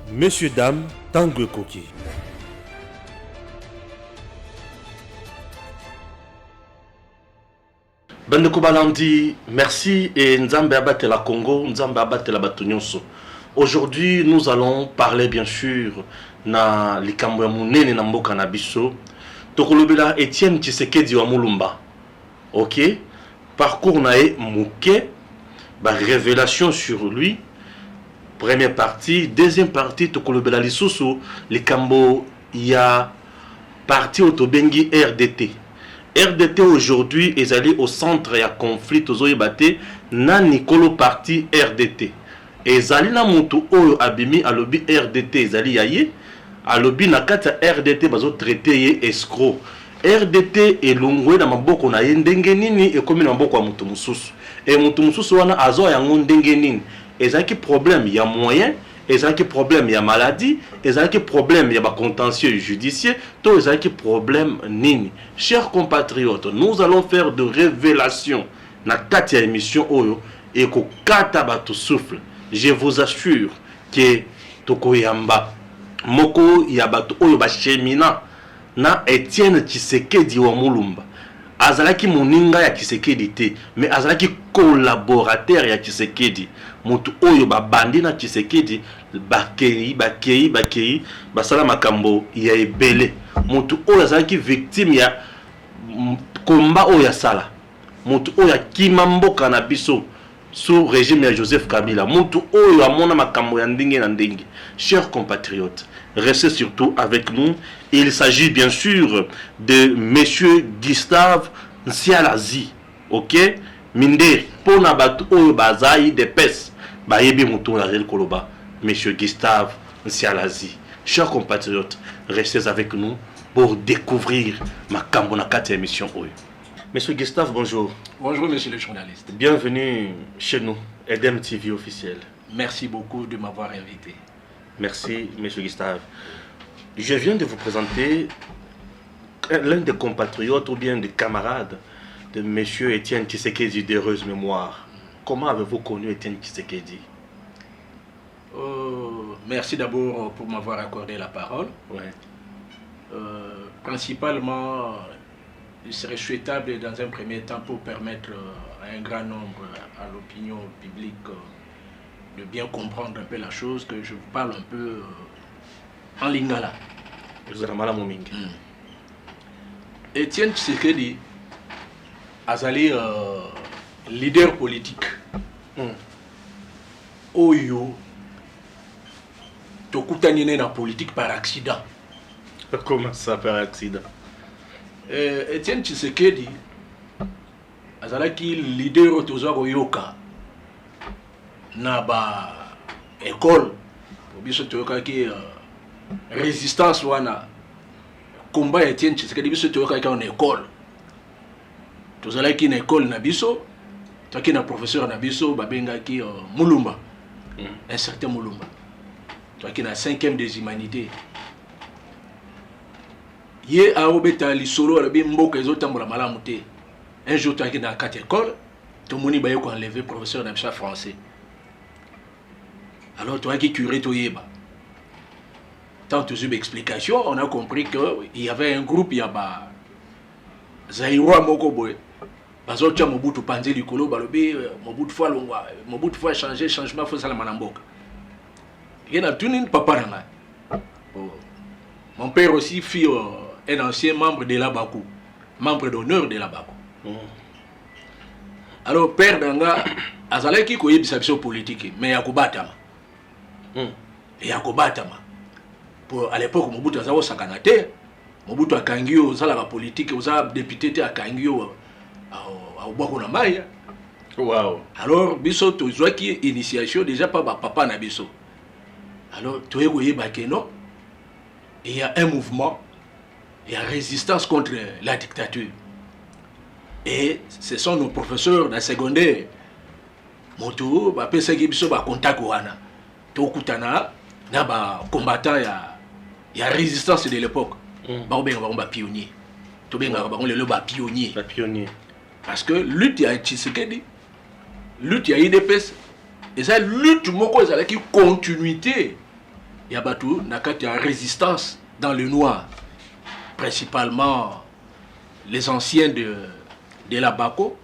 Messieurs, dames, Tango Koki. Bandeko Balandi, merci et Nzambe abate la Congo, Nzambe abate la Batonyonso. Aujourd'hui, nous allons parler bien sûr na likambo ya munene na mboka na biso. Tokolobela Etienne Tshisekedi wa Mulumba. OK? Parcours nae muke, ba révélation sur lui. Première partie, deuxième partie tokolobela lisusu likambo ya parti otobengi RDT. RDT aujourd'hui est allé au centre ya conflit tozoyebate na Nikolo parti RDT. Ezali na mutu oyo abimi alobi RDT ezali yaye alobi na kati ya RDT bazo traiter ye escroc. RDT elongwe na maboko na ye ndenge nini ekomi na maboko ya mutu mususu. E mutu mususu wana azo yango ndenge nini. Ezalaki problème ya moyen, ezalaki problème ya maladie, ezalaki problème ya ba contentieux judiciaire, to ezalaki problème nini. Chers compatriotes, nous allons faire de révélations na kati ya émission oyo et ko kata bato souffle. Je vous assure que tokoyamba moko ya bato oyo ba chemina na Etienne Tshisekedi wa Mulumba. Azalaki moninga ya Tshisekedi te, mais azalaki collaborateur ya Tshisekedi. Mutu oyo babandi na Tshisekedi bakei basala makambo ya ebele. Mutu oyo azalaki victime ya komba oyo ya sala. Mutu oyo akima mboka na biso sous régime ya Joseph Kabila. Mutu oyo amona makambo ya ndenge na ndenge. Chers compatriotes, restez surtout avec nous. Il s'agit bien sûr de monsieur Gustave Nsialazi. OK? Minde pona batu oyo bazai de pes bayebi mutu na rel koloba monsieur Gustave Nsialazi. Chers compatriotes, restez avec nous pour découvrir makambo na kati émission oyo. Monsieur Gustave, bonjour. Bonjour monsieur le journaliste. Bienvenue chez nous, Edem TV officiel. Merci beaucoup de m'avoir invité. Merci monsieur Gustave. Je viens de vous présenter l'un des compatriotes ou bien des camarades de monsieur Etienne Tshisekedi d'heureuse mémoire. Comment avez-vous connu Etienne Tshisekedi? Merci d'abord pour m'avoir accordé la parole. Ouais. Principalement, il serait souhaitable dans un premier temps pour permettre à un grand nombre, à l'opinion publique, de bien comprendre un peu la chose, que je vous parle un peu en lingala. Vous avez mal à mon ming. Etienne Tshisekedi azali leader politique. Oyo tokutani na politique par accident. Comment ça par accident? Etienne Tshisekedi azalaki leader toza koyoka na ba école biso toyokaki résistance wana combat Etienne Tshisekedi biso toyokaki en école tozalaki na école na biso toki na professeur na biso babengaki Mulumba un certain Mulumba toki na 5e des humanités ye aobeta lisolo alabi mboka ezotambola malamu te. Un jour toki na 4 écoles tomoni baye ko enlever professeur na biso français. Alors toi qui curé toyeba. Tant de explications, on a compris qu'il y avait un groupe yaba Zaïwa Mokoboy. Bazotia Mobutu Panzi Likolo Balobi Mobutu fois longwa Mobutu fois changer changement faut ça la manamboka. Il y a tout une papa nanga. Mon père aussi fut un ancien membre de la Bakou, membre d'honneur de la Bakou. Alors père nanga azalaki ko yebisa biso politique mais yakobatama. Yakobatama. Pour à l'époque Mobutu azawo sakanate, Mobutu akangio za la politique, oza député te akangio au boko na maya. Wow. Alors biso to zwaki initiation déjà pas papa na biso. Alors toye ko yeba ke non. Il y a un mouvement, il y a résistance contre la dictature. Et ce sont nos professeurs de secondaire. Moto ba pesa biso ba contact wana. To kutana na ba combattant ya résistance de l'époque. Ba benga pionnier. To benga ba le pionnier. Ba pionnier. Parce que lutte ya Tshisekedi, lutte ya IDPS, et ça lutte moko ezalaki continuité ya batu na kati ya résistance dans le noir, principalement les anciens de la Bako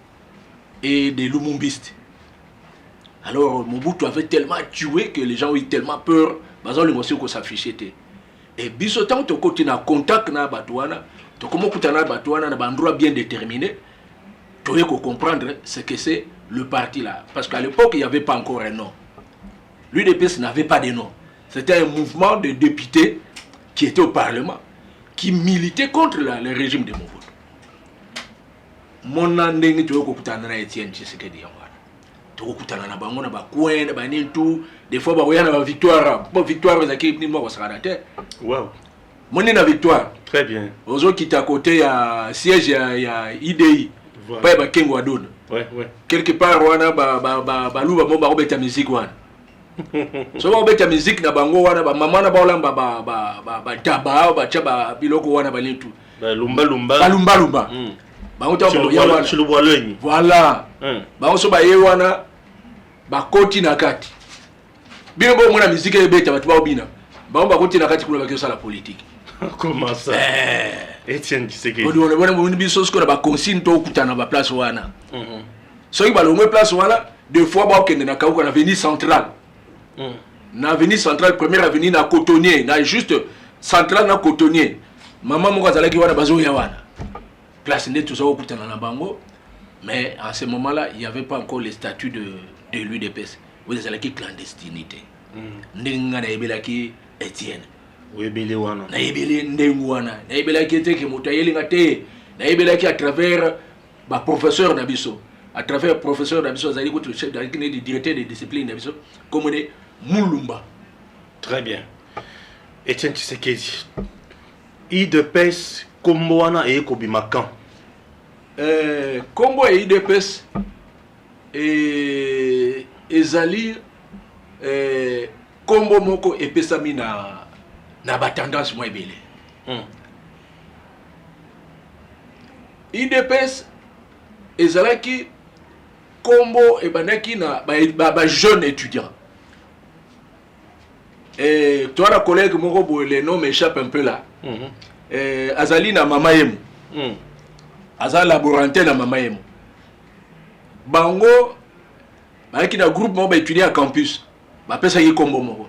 et des Lumumbistes. Alors Mobutu avait tellement tué que les gens ont eu tellement peur, parce que s'affichait. Et biso tant to côté na contact na batuana, to comment kutana batuana na bandroit bien déterminé, tu dois comprendre ce que c'est le parti là, parce qu'à l'époque il n'y avait pas encore un nom. L'UDPS n'avait pas de nom. C'était un mouvement de députés qui était au Parlement, qui militait contre le régime de Mobutu. Mon andeng tu dois comprendre na Etienne Tshisekedi yango. Tokutana na bango na bakwenda banini tout des fois ba na victoire bon victoire za ki ni mo sakana te Wow. Moni na victoire Très bien. ozo kita côté ya siège ya IDI Voilà. pa ba kengo adona Ouais. quelque part wana ba luba mo ba obeta musique wana so ba obeta musique na bango wana ba mama na ba olamba ba taba ba chaba biloko wana banini tout Lumba. bango ta ya wana Tu le vois l'œil. voilà bango so ba ye wana ba koti na kati bino bo mona musique ebeta batu ba obina bango ba koti na kati kuna ba kiosa la politique. Comment ça? Etienne Tshisekedi. On a une biso ko na ba consigne to kutana ba place wana so ba longwe place wana deux fois ba okende na kauka na avenue centrale na avenue centrale première avenue na Cotonnier na juste centrale na Cotonnier maman moko azalaki wana bazo ya wana place nde tout ça okutana na bango. Mais en ce moment-là, il n'y avait pas encore les statuts de l'UDPS. Vous avez la clandestinité. Ndinga na ebelaki Etienne. Oui, Billy Wana. Na ebele ndengwana. Na ebelaki teke mutayeli ngate. Na ebelaki à travers ba professeur Nabiso. À travers professeur Nabiso zali ko chef de directeur de discipline Nabiso comme ne Mulumba. Très bien. Etienne Tshisekedi. UDPS Kombo wana e kobimakan. Kombo et UDPS et ezali kombo moko epesami na ba tendance mo ebele. UDPS ezalaki kombo ebandaki na ba jeune étudiant. Et toi la collègue moko le nom m'échappe un peu là. Azali na mama yemu. Aza laborantin na mama yemu. Bango qui na groupe mo ba étudier à campus. Ba pesa yi kombo moko.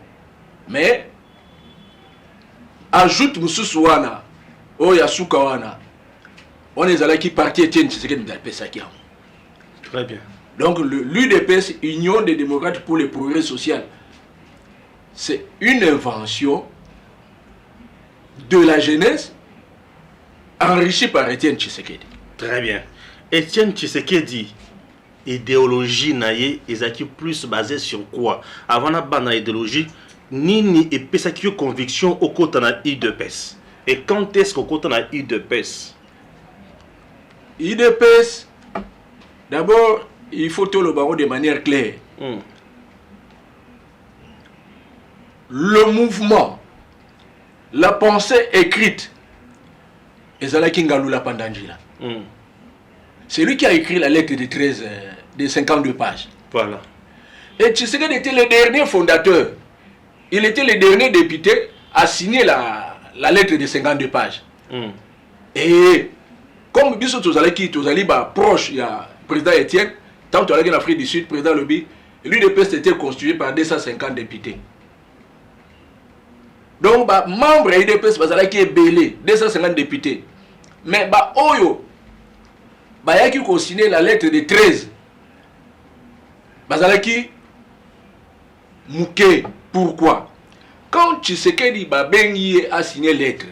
Mais ajoute mususu wana o ya suka wana. On est allé qui parti Etienne Tshisekedi de pesa ki. Très bien. Donc l'UDPS, Union des démocrates pour le progrès social, c'est une invention de la jeunesse enrichie par Etienne Tshisekedi. Très bien. Etienne Tshisekedi, idéologie naïe, ezaki plus basée sur quoi? Avant la bana idéologie, nini et pesaki conviction au côté na UDPS. Et quand est-ce qu'au côté na UDPS? UDPS, d'abord, il faut tout le barreau de manière claire. Le mouvement, la pensée écrite, Ezalaki Ngalula Pandangila. C'est lui qui a écrit la lettre de 13, de 52 pages. Voilà. Et Tshisekedi était le dernier fondateur. Il était le dernier député à signer la lettre de 52 pages. Et comme Bisso Tozalaki, proche, il y a le président Etienne, tant que l'Afrique du Sud, président Lobby, l'UDPS était constitué par 250 députés. Donc, membre de l'UDPS, qui est belé, 250 députés. Mais, Oyo, qui a signé la lettre de 13, Bazalaki Mouké. Pourquoi? Quand Tshisekedi a signé lettre,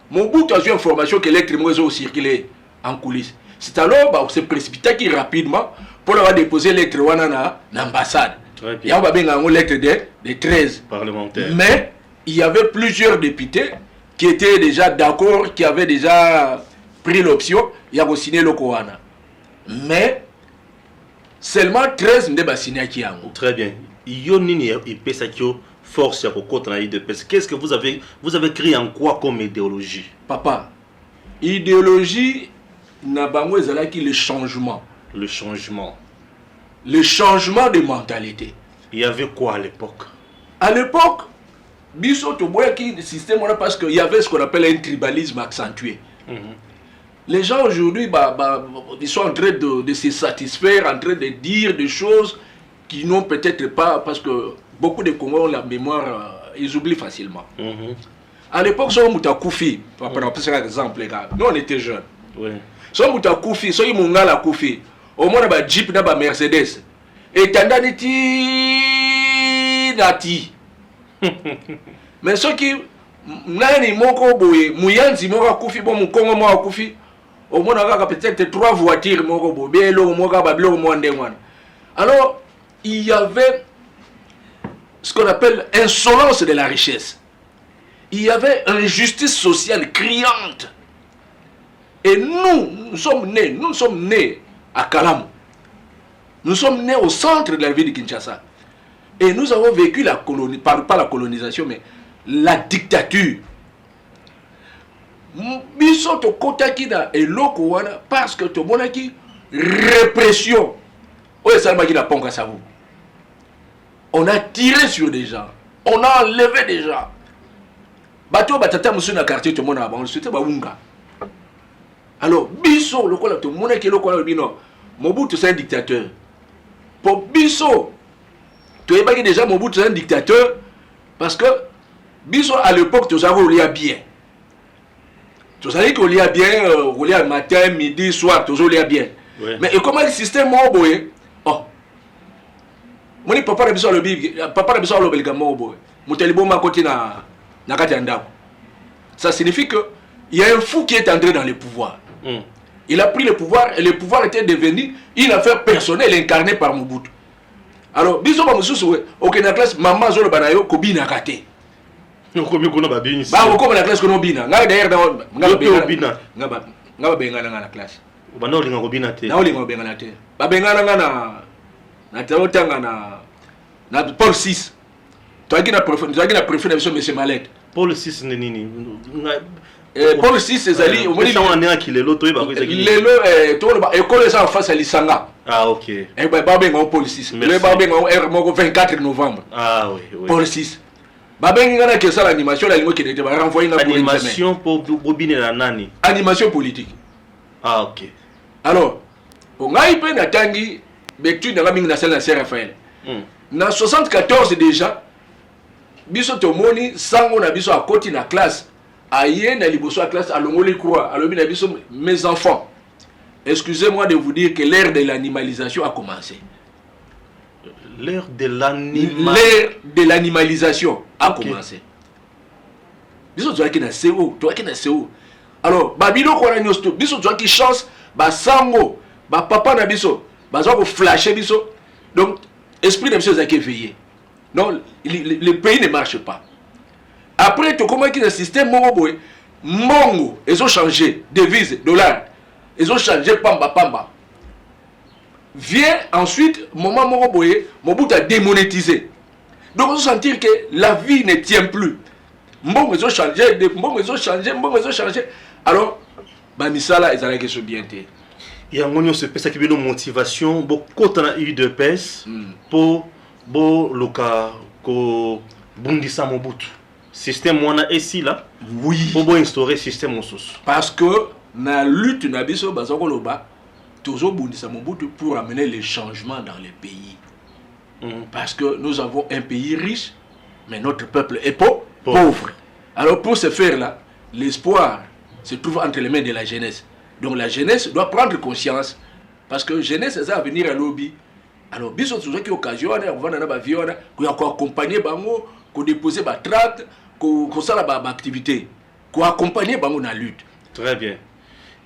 Mobutu a eu information que lettre a circulé en coulisses. C'est alors qu'il s'est précipité rapidement pour avoir déposé lettre dans l'ambassade. Il y a une lettre de 13 parlementaires. Mais il y avait plusieurs députés qui étaient déjà d'accord, qui avaient déjà pris l'option, il y a signé le Koana. Mais seulement 13 ne pas signé qui a. Très bien. Yonini et Pesakio force à côté de l'UDPS. Qu'est-ce que vous avez créé en quoi comme idéologie? Papa, idéologie n'a pas le changement. Le changement. Le changement de mentalité. Il y avait quoi à l'époque? À l'époque, biso to boya qui système on a parce qu'il y avait ce qu'on appelle un tribalisme accentué. Les gens aujourd'hui, ils sont en train de se satisfaire, en train de dire des choses qui n'ont peut-être pas, parce que beaucoup de Congolais ont la mémoire, ils oublient facilement. À l'époque, si on a Koufi, par exemple, les gars, nous on était jeunes. Si on a Koufi, si on a Koufi, au moins on a un Jeep, on a un Mercedes. Et nati. Mais ceux qui nani moko boye muyanzi moko Koufi bon mukongo moko Koufi au moins on a peut-être 3 voitures moko boye belo moko bablo mo ndengwana. Alors il y avait ce qu'on appelle insolence de la richesse. Il y avait une injustice sociale criante. Et nous sommes nés à Kalamu. Nous sommes nés au centre de la ville de Kinshasa. Et nous avons vécu la colonie, pas la colonisation, mais la dictature. Biso to kotaki na eloko wana parce que to monaki répression. Oye salma ki na ponka savu. On a tiré sur des gens, on a enlevé des gens. Bato batata musu na quartier to mona ba, c'était ba unga. Alors biso lokola to monaki lokola bino. Mobutu c'est un dictateur. Pour biso tu es déjà Mobutu c'est un dictateur parce que biso à l'époque tu savais lia bien. Tu savais qu'on lia bien, on lia matin, midi, soir, toujours lia bien. Ouais. Mais et comment le système moboye? Oh. Mon papa biso le bibi, papa biso le belga moboye. Mutelibo ma côté na katanda. Ça signifie que il y a un fou qui est entré dans le pouvoir. Il a pris le pouvoir et le pouvoir était devenu une affaire personnelle incarnée par Mobutu. Alors, biso ba mususu ok na classe maman zolo banayo kobina kate. Non komi kono ba bini. Ba ko na classe kono bina. Nga d'ailleurs nga bina. Nga benga na classe. Ba no linga kobina te. Na linga benga na te. Ba benga nga na tanga na Paul 6. Toi qui na préfet na biso monsieur Malek. Paul 6 ne nini. Paul 6 ezali omoni na wana ki lelo to ba ko ezali. Lelo to ba école ça en face à Lisanga. Ah OK. Et ba benga Paul 6. Le ba benga R 24 novembre. Ah oui. Paul 6. Ba benga na que ça l'animation la lingo qui était ba renvoyer na animation pour bobine na nani. Animation politique. Ah OK. Alors, on a eu na tangi betu na mingi na salle na Raphaël. Na 74 déjà biso to moni sango na biso a côté na classe. Aïe na liboso à classe à l'ongoli croix à l'obi na biso mes enfants. Excusez-moi de vous dire que l'ère de l'animalisation a commencé. L'ère de l'animalisation a commencé. Biso tu as qui na CO, tu as qui na CO. Alors, babilo ko na nyosto, biso tu as qui chance ba sango, ba papa na biso, ba zo ko flasher biso. Donc esprit de biso a qui veillé. Non, le pays ne marche pas. Après, tu comprends que le système Mongo, ils ont changé, devise, dollar, ils ont changé pamba. Vient ensuite, moment Mobutu a démonétisé. Donc, on sentir que la vie ne tient plus. Mongo, ils ont changé. Alors, Bamisala, ils ont la question bien. Il y a un ce qui veut une motivation, beaucoup de UDPS pour loka ko bundisa Mobutu. Système wana ici là. Oui. Pour instaurer système sous. Parce que na lutte na biso bazako loba toujours bundisa Mobutu pour amener les changements dans les pays. Parce que nous avons un pays riche mais notre peuple est pauvre. Alors pour ce faire là, l'espoir se trouve entre les mains de la jeunesse. Donc la jeunesse doit prendre conscience parce que jeunesse c'est à venir à lobby. Alors biso toujours qui occasion on va na ba viona ko accompagner bango, ko déposer ba tract, ko sala ba activité, ko accompagner bango na lutte. Très bien.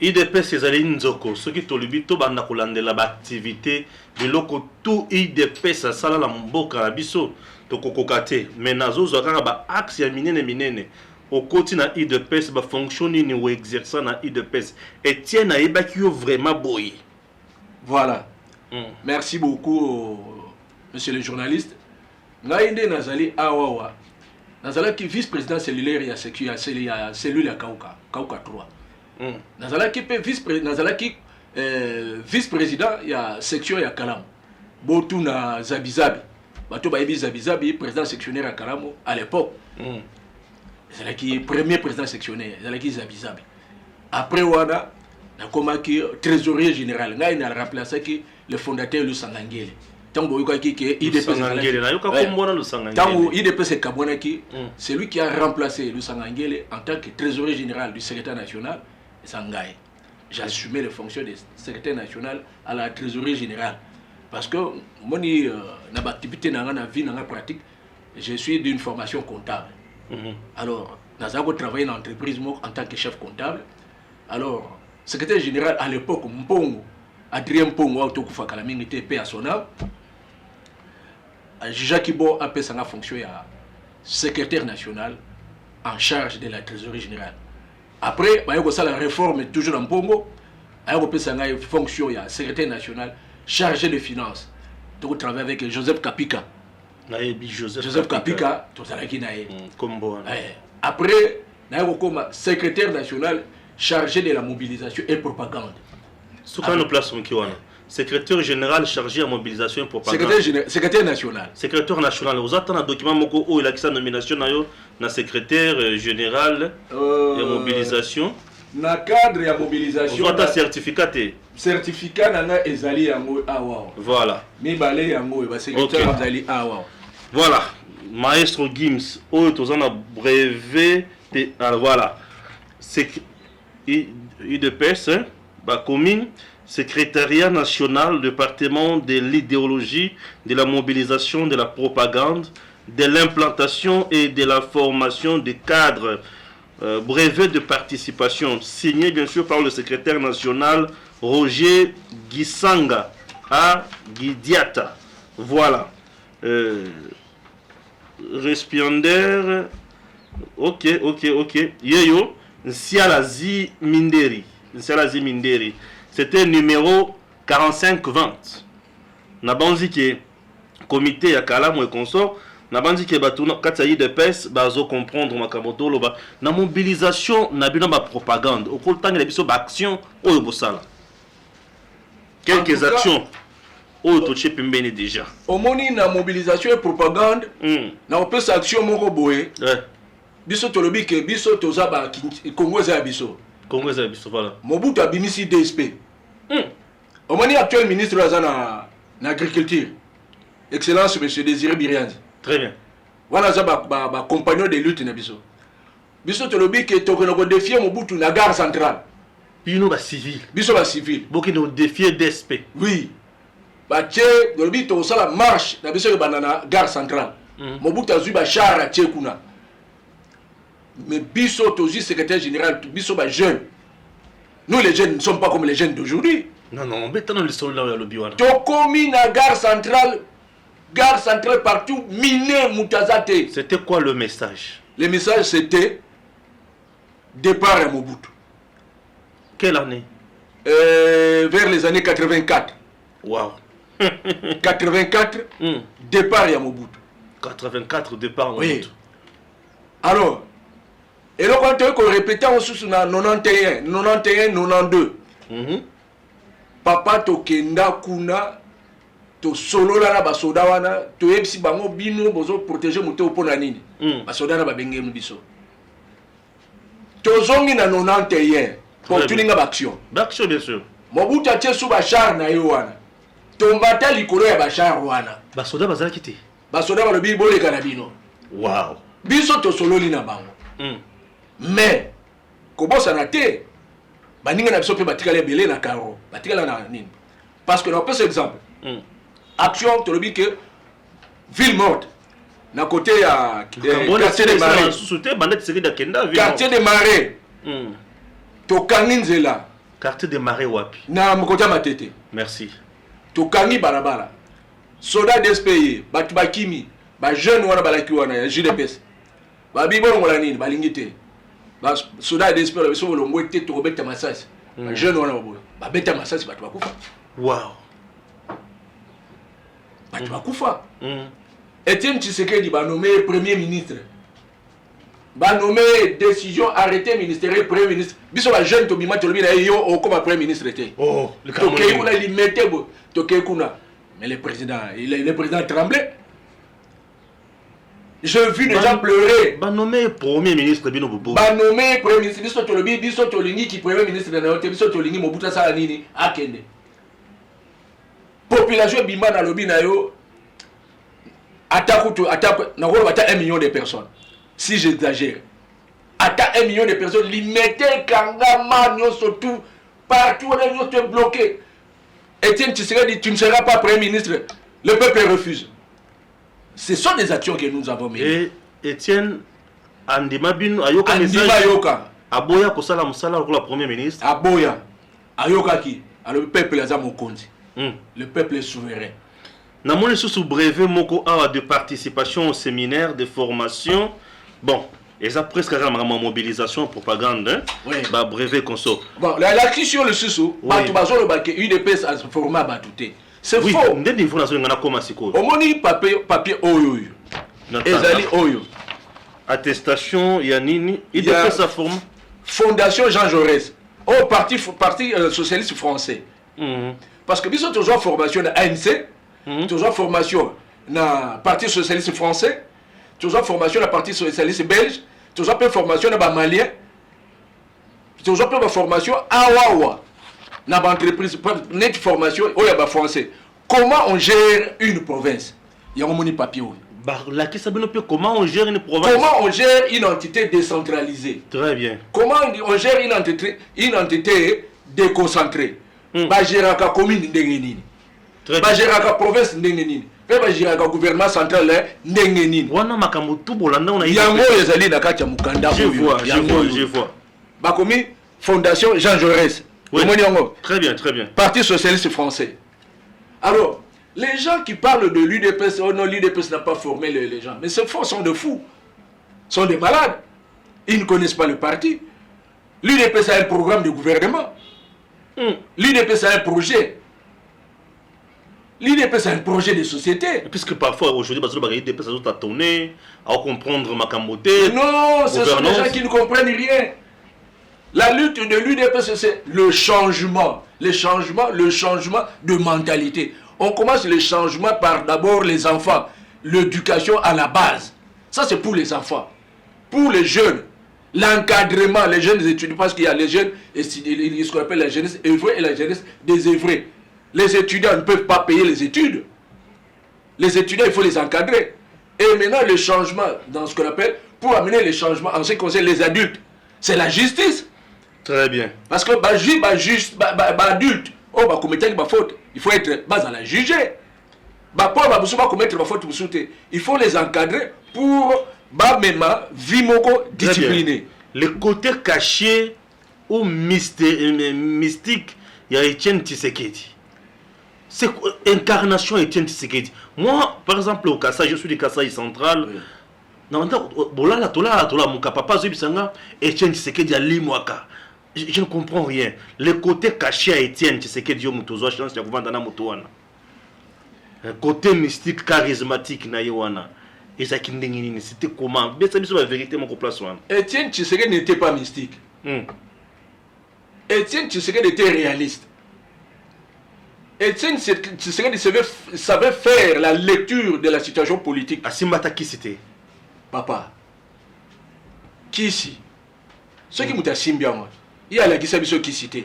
IDPS ezali nzoko soki tolubi to banda kolandela ba activité biloko tout IDPS sala la mboka na biso to kokoka te mais nazo kaka ba axe ya minene au côté na IDPS ba fonctionner ni ou exercer na IDPS Etienne ayebaki yo vraiment boy. Voilà. Merci beaucoup monsieur le journaliste. Ngaïnde Nazali Awawa. Nazala qui vice-président cellulaire ya cellule ya Kauka 3. Nazala qui vice-président ya section ya Kalam. Botu na Zabizabi. bato bayebi zabizabi président sectionnaire à Kalamo à l'époque. C'est là qui premier président sectionnaire, c'est là qui zabizabi. Après wana na komaki trésorier général, ngai na remplacé qui le fondateur le Sangangele. Tango yoka ki IDP Sangangele na yoka kombona le Sangangele. Tango IDP c'est Kabwana qui c'est lui qui a remplacé le Sangangele en tant que trésorier général du secrétaire national Sangai. J'ai assumé les fonctions de secrétaire national à la trésorerie générale. Parce que moi, dans l'activité, dans la vie, dans la pratique, je suis d'une formation comptable. Alors, nous avons travaillé dans l'entreprise en tant que chef comptable. Alors, secrétaire général à l'époque, Mpongo, Adrien Mpongo, Autokoufa Kalaming était paix à son âme. Jacques Bo a fait sa fonction à secrétaire national en charge de la trésorerie générale. Après, il y a la réforme toujours en Pongo. Il y a une fonction, il y a secrétaire national chargé des finances. Donc, on travaille avec Joseph Kapika. Joseph Kapika, tout ça qui n'a après, il y a un secrétaire national chargé de la mobilisation et propagande. Sous quelle place on a secrétaire général chargé de la mobilisation et propagande. Secrétaire national. Secrétaire national. Vous avez un document où il a sa nomination na secrétaire général de mobilisation. Na cadre de mobilisation. Vous avez un certificat. Certificat nana ezali yango awa. Voilà. Mi balé yango ba secrétaire ezali awa. Voilà. Maestro Gims, où tu as un brevet de voilà. IDPS, commune, secrétariat national, département de l'idéologie, de la mobilisation, de la propagande, de l'implantation et de la formation des cadres. Brevet de participation, signé bien sûr par le secrétaire national Roger Gisanga à Guidiata. Voilà. Récipiendaire. Ok. Yeyo. Nsialazi Minderi. C'était numéro 45-20. Nabanzi qui est comité à Kalamo et consort. Nabanzi qui est batuna katsayi de pes bazo comprendre makamoto loba na mobilisation na bino ba propagande au cours temps biso ba action oyo bosala quelques actions oyo to chepembeni déjà omoni na mobilisation et propagande na opesa action moko boye biso tolobi ke biso toza ba Congo za biso voilà Mobutu abimisi DSP omoni actuel ministre na agriculture excellence monsieur Désiré Birianzi. Très bien. Voilà ça compagnon de lutte na biso. Biso tolobi ke tokono défier Mobutu na gare centrale. Bino ba civil. Biso ba civil. Boki no défier DSP. Oui. Ba tché tolobi to sala marche na biso banana gare centrale. Mobutu azui ba char a tché kuna. Mais biso tozi secrétaire général biso ba jeune. Nous les jeunes ne sommes pas comme les jeunes d'aujourd'hui. Non, mais t'as le sol là le biwana. Tokomi na gare centrale partout, miné Moutazate. C'était quoi le message? Le message c'était départ à Mobutu. Quelle année? Vers les années 84. Waouh. 84, départ à Mobutu. 84, départ à Mobutu. Oui. Alors, et là quand on répétait en sous 91, 92. Papa Tokenda Kuna. To solo la ba soda wana to yebisi bango bino bozo protéger moto opona nini ba soda na ba bengé biso to zongi na 91 pour tuninga action bien sûr Mobutu atie sous ba char na yo wana to mbata likolo ya ba char wana ba soda bazala kiti ba soda ba lobi boleka na bino wow biso to solo li na bango mais ko bossa na te baninga na biso pe batikala belé na karo batikala na nini parce que on peut exemple action tolobi que ville morte na côté ya quartier des marais quartier des marais to kanginzela quartier des marais wapi na mkota matete merci to kangi barabara soda d'espeye batu bakimi ba jeune wana balaki wana ya JDPS ba bibongo la nini balingite ba soda d'espeye biso bolongo te to kobeta masasi ba jeune wana ba beta masasi batu bakufa wow batu bakufa Etienne Tshisekedi ba nommé premier ministre ba nommé décision arrêté ministériel premier ministre biso ba jeune to bima to lobi na yo comme premier ministre était le Cameroun to kei kuna li mette to kei kuna mais le président tremblait J'ai vu des gens pleurer. Bah nommé Premier ministre Bino Bobo. Bah nommé Premier ministre, biso tolobi, biso tolingi qui Premier ministre de la biso tolingi Mobutu Sala Nini, akende. Population bimba na lobi na yo, attaque, na gros bata 1 million de personnes. Si j'exagère. Attaque 1 million de personnes, limité, kanga, magnon, surtout, partout, on est bloqué. Etienne Tshisekedi, tu ne seras pas Premier ministre. Le peuple refuse. Ce sont des actions que nous avons menées. Et Etienne Andima Bin Ayoka Andima Ayoka. Aboya Kosala Moussala pour le Premier ministre. Aboya. Ayoka qui? Alors le peuple est à mon compte. Le peuple est souverain. Namoni sous brevet moko a de participation au séminaire de formation. Bon, et ça presque à ma mobilisation propagande. Hein? Oui. Bah brevet conso. Bon, la question le sous, batu bazo le baké UDPS a formé à batouté. C'est oui, faux. Ndé information ngana koma siko. Omoni papier oyo. Ezali oyo. Attestation yanini, il fait sa forme. Fondation Jean Jaurès. Au parti socialiste français. Parce que nous sommes toujours en formation à ANC, toujours en formation dans le Parti socialiste français, toujours en formation dans le Parti socialiste belge, toujours en formation dans le Malien, toujours en formation à Wawa, dans l'entreprise, net formation au français. Comment on gère une province? Il y a un papier. Comment on gère une province? Comment on gère une entité décentralisée? Très bien. Comment on gère une entité déconcentrée? Bajiraka commune ndenge nini, bajiraka province ndenge nini, pe bajiraka gouvernement central ndenge nini. Wana makambo tu bolanda on a yango ezali na kati ya mukanda. Je vois. Bakomi Fondation Jean Jaurès. Oui. Très bien. Parti socialiste français. Alors, les gens qui parlent de l'UDPS, oh non, l'UDPS n'a pas formé les gens. Mais ces faux sont de fous, sont des malades. Ils ne connaissent pas le parti. L'UDPS a un programme de gouvernement. L'UDPS a un projet. L'UDPS a un projet de société. Puisque parfois, aujourd'hui, l'UDPS a tourné à comprendre ma camoté. Non, ce sont des gens qui ne comprennent rien. La lutte de l'UDPS, c'est le changement de mentalité. On commence le changement par d'abord les enfants. L'éducation à la base. Ça, c'est pour les enfants. Pour les jeunes. L'encadrement, les jeunes étudiants, parce qu'il y a les jeunes, ce qu'on appelle la jeunesse œuvrée et la jeunesse désœuvrée. Les étudiants ne peuvent pas payer les études. Les étudiants, il faut les encadrer. Et maintenant, le changement, dans ce qu'on appelle, pour amener les changements en ce qui concerne les adultes, c'est la justice. Très bien. Parce que adulte, faute, il faut être bas à la juger. Il faut les encadrer pour discipliner. Le côté caché ou mystique, il y a Etienne Tshisekedi. C'est incarnation Etienne Tshisekedi. Moi, par exemple, au Kassai, je suis du Kassai central. Etienne Tshisekedi a limwaka. Je ne comprends rien. Le côté caché à Etienne Tshisekedi, un côté mystique, charismatique, c'était comment? La vérité, mon place. Etienne Tshisekedi n'était pas mystique. Etienne Tshisekedi était réaliste. Etienne Tshisekedi savait faire la lecture de la situation politique. Asimbata qui c'était? Papa. Qui ici? Ce qui m'a dit, il y a la Gisabiso qui cité.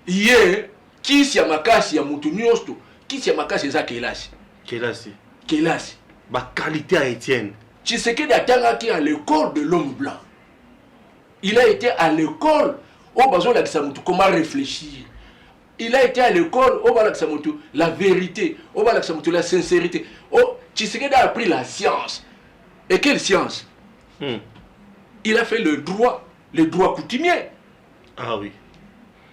Hier, qui s'y a makasi ya mutu nyosto, qui s'y a makasi za Kelasi. Kelasi. Ma qualité à Etienne. Tshisekedi a été à l'école de l'homme blanc. Il a été à l'école au besoin de comment réfléchir. Il a été à l'école au besoin de la vérité, au besoin de la sincérité. Tshisekedi a appris la science. Et quelle science? Il a fait le droit coutumier. Ah oui.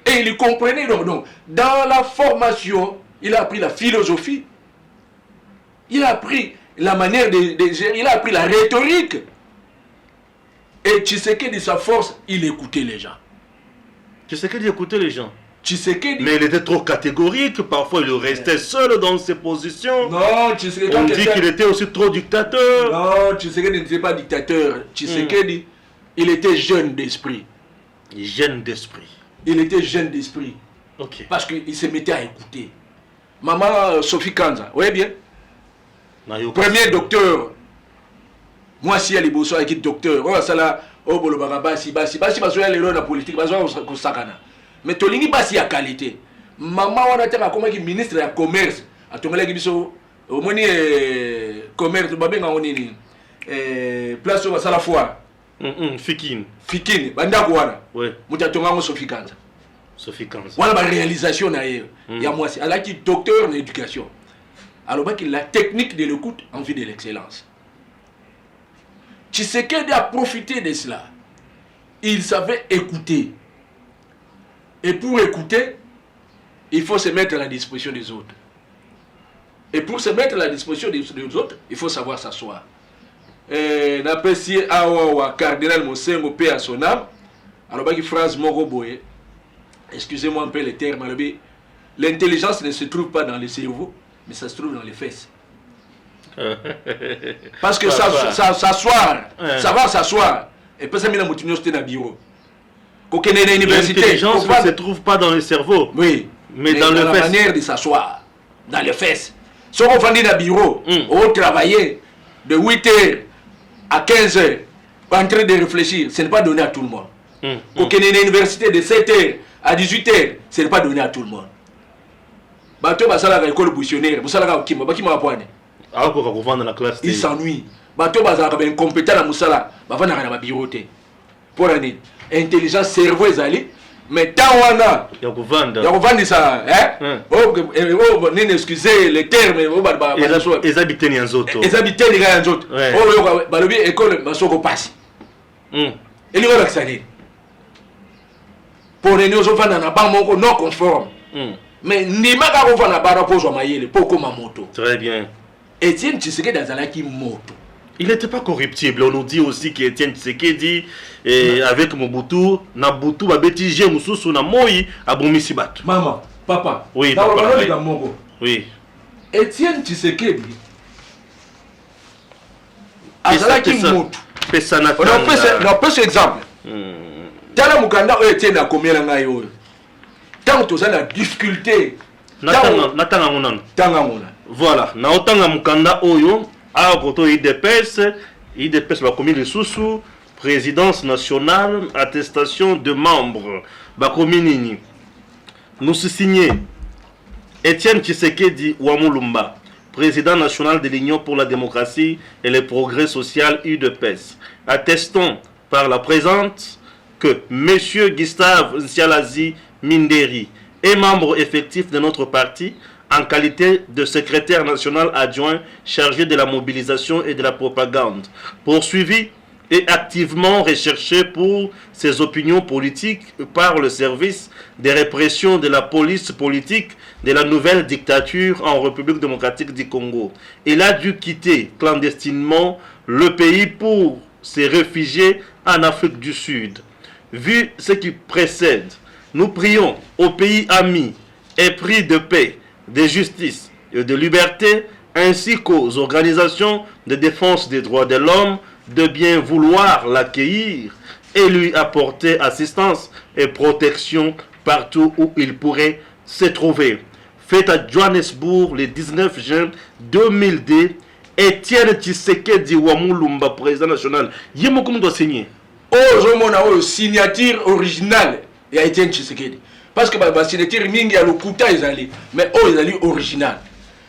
Et il comprenait donc dans la formation, il a appris la philosophie. Il a appris la manière de gérer, il a appris la rhétorique. Et Tshisekedi, sa force, il écoutait les gens. Tshisekedi écoutait les gens. Tshisekedi... Mais il était trop catégorique, parfois il restait seul dans ses positions. Non, Tshisekedi... On dit qu'il était aussi trop dictateur. Non, Tshisekedi n'était pas dictateur. Tshisekedi, il était jeune d'esprit. Jeune d'esprit. Il était jeune d'esprit. Ok. Parce qu'il se mettait à écouter. Maman Sophie Kanza, vous voyez bien? Premier docteur Moi, si elle est bosso avec le docteur, oh, ça là, oh, bolo basi, l'héros de la politique, mais tolingi basi à qualité. Maman, on a été comme ministre de la commerce, à tout le monde, au moins, commerce, place où ça la fois. Fikine. Fikine, banda quoi. Ouais. Moutatonga Sophie Kanza. Sophie Kanza. Voilà ma réalisation d'ailleurs. Il y a moi, elle a qui docteur en éducation. Alors, la technique de l'écoute en vue de l'excellence. Tshisekedi a profité de cela. Il savait écouter. Et pour écouter, il faut se mettre à la disposition des autres. Et pour se mettre à la disposition des autres, il faut savoir s'asseoir. N'apprécié Awawa, cardinal Mosengo, paix à son âme. Alors, une phrase Moroboé. Excusez-moi un peu les termes. L'intelligence ne se trouve pas dans le cerveau, mais ça se trouve dans les fesses. Parce que s'asseoir, savoir s'asseoir, et pas ça mis la motivation dans le bureau. L'intelligence ne se trouve pas dans le cerveau, oui, mais dans la fesses. manière de s'asseoir, dans les fesses. Si on va dans le bureau, on travaille de 8h à 15h, en train de réfléchir, ce n'est pas donné à tout le monde. Quand on est à l'université de 7h à 18h, ce n'est pas donné à tout le monde. Bateau basala à l'école bouchonnière, basala à Kima, Bakima Apoane. Ah, qu'on va vendre dans la classe. Il s'ennuie. Bateau basala à incompétent à Moussala, Bavana à la biroté. Pour l'année, intelligence, cerveau est allé, mais tant on a. Il y a qu'on vendre. Il y a qu'on vendre ça, hein? Oh, excusez les termes, les habitants n'y en ont. Les habitants n'y en ont. Oh, balobi école, basoko passe. Et il y a l'accès. Pour les nous, on va dans la banque non conforme. Mais Nima Garovan a barapos à Mayele, Poko Mamoto. Très bien. Etienne Tshisekedi Azalaki Moto. Il n'était pas corruptible. On nous dit aussi qu'Etienne Tshisekedi, avec Mobutu, Nabutu, Babetije, Moussoussou, Namoyi, Abomisibat. Maman, papa. Oui, papa. Oui. Etienne Tshisekedi Azalaki Moto. On peut ce exemple. Tala Mukanda, Etienne a combien de tant que tu as la difficulté, voilà, na otanga mukanda oyo a koto IDPS ba komi lisusu présidence nationale attestation de membres ba komi nini nous signé Etienne Tshisekedi Wamulumba, président national de l'Union pour la démocratie et le progrès social UDPS, attestant par la présente que monsieur Gustave Nsialazi Minderi est membre effectif de notre parti en qualité de secrétaire national adjoint chargé de la mobilisation et de la propagande, poursuivi et activement recherché pour ses opinions politiques par le service de répression de la police politique de la nouvelle dictature en République démocratique du Congo. Il a dû quitter clandestinement le pays pour se réfugier en Afrique du Sud. Vu ce qui précède, nous prions aux pays amis, épris de paix, de justice et de liberté, ainsi qu'aux organisations de défense des droits de l'homme, de bien vouloir l'accueillir et lui apporter assistance et protection partout où il pourrait se trouver. Fait à Johannesburg le 19 juin 2002, Etienne Tshisekedi Wamulumba, président national. Yemokum doit signer. Oh, je m'en ai signature originale. Il y a Etienne Tshisekedi. Parce que la signature mingi a le kouta ils allaient. Mais oh ils allaient original.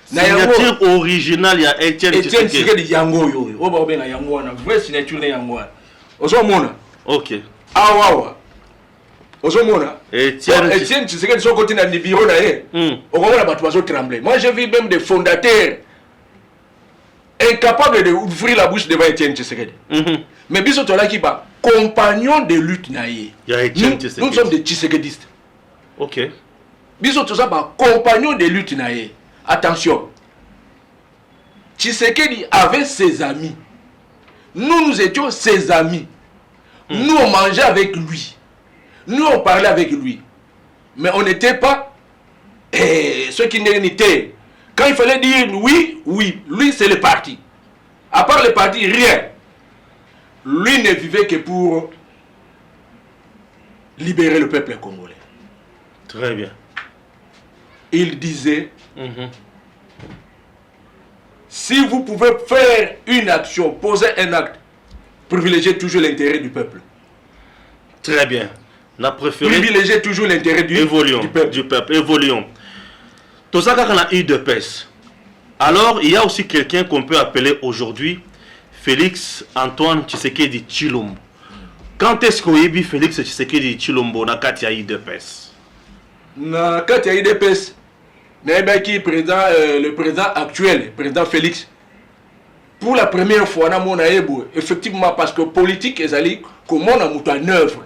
Signature originale il y a Etienne Tshisekedi yango yo. Oh ba benga yango na vraie signature na yango. Ozo mona. OK. Ah wawa. Ozo mona. Etienne Tshisekedi son côté na bureau na ye. On va la bato bazo trembler. Moi j'ai vu même des fondateurs incapables d'ouvrir la bouche devant Etienne Tshisekedi. Mais biso tola qui ba compagnon de lutte na ye. Nous sommes des Tshisekedistes. OK. Biso tout ça ba compagnon de lutte na ye. Attention. Tshisekedi avait ses amis. Nous étions ses amis. Nous on mangeait avec lui. Nous on parlait avec lui. Mais on n'était pas ceux qui n'étaient. Quand il fallait dire oui, oui, lui c'est le parti. À part le parti, rien. Lui ne vivait que pour libérer le peuple congolais. Très bien. Il disait, si vous pouvez faire une action, poser un acte privilégier toujours l'intérêt du peuple. Très bien. On a préféré... Privilégier toujours l'intérêt du peuple. Évoluons. Tout ça, quand on a eu de pèse. Alors, il y a aussi quelqu'un qu'on peut appeler aujourd'hui Félix Antoine Tshisekedi Tshilombo. Quand est-ce qu'on a vu Félix Tshisekedi Tshilombo dans Katia IDPS? Dans Katia IDPS, le président actuel, le président Félix, pour la première fois, effectivement, parce que politique, comment on a mis en œuvre.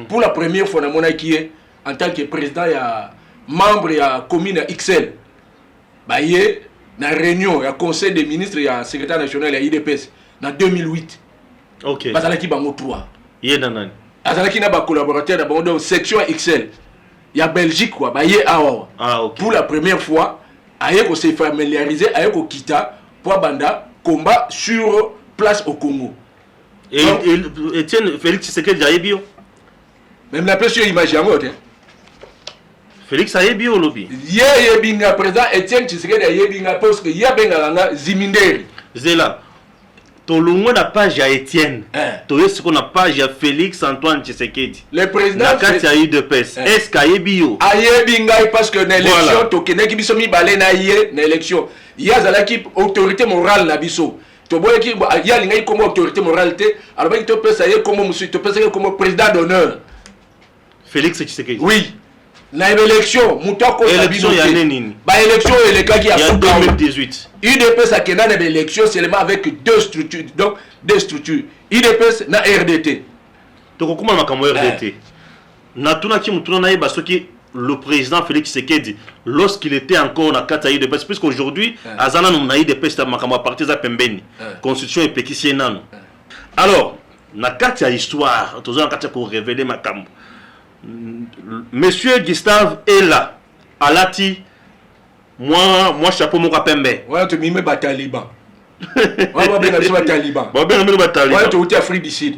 Pour la première fois, en tant que président, il y a membre de la commune XL. Il y a une réunion, il y a conseil des ministres, il y a secrétaire national, il y a IDPS, en 2008. Ok. Il y a 3. Il y a un collaborateur dans la section XL. Il y a Belgique, pour la première fois, il y a se familiariser, il y a quitter pour banda combat sur place au Congo. Et Etienne Félix Tshisekedi a bio. Même la pression imagine. Félix a bio lobby. Il y a président Etienne Tshisekedi a parce que il y a benga Ziminderi. Zela. Tolungo na page à Etienne. Toi ce qu'on a page à Félix Antoine Tshisekedi. Le président Katia IDPS. Est-ce qu'il y a bio? Parce que l'élection tokene ki biso mi balé na élection. Il y a zalaki autorité morale na biso. Il y a une autorité morale. Alors, il peut comme président d'honneur. Félix Tshisekedi. Oui. La élection, élection, il y a une élection, il y a 2018. IDPS a une élection seulement avec deux structures. Donc, deux structures. IDPS na RDT. Donc, comment on a RDT? Le président Félix Tshisekedi, lorsqu'il était encore dans Katia IDPS, puisqu'aujourd'hui, Azana nous a IDPS à partir de Pembeni, constitution et pétition. Alors, dans Katia histoire, pour révéler ma camp. Monsieur Gustave est là, à Lati, moi chapeau mon Pembe. Ouais, tu m'y mets Taliban. Ouais, bien Taliban. Ouais, tu es Afrique du Sud.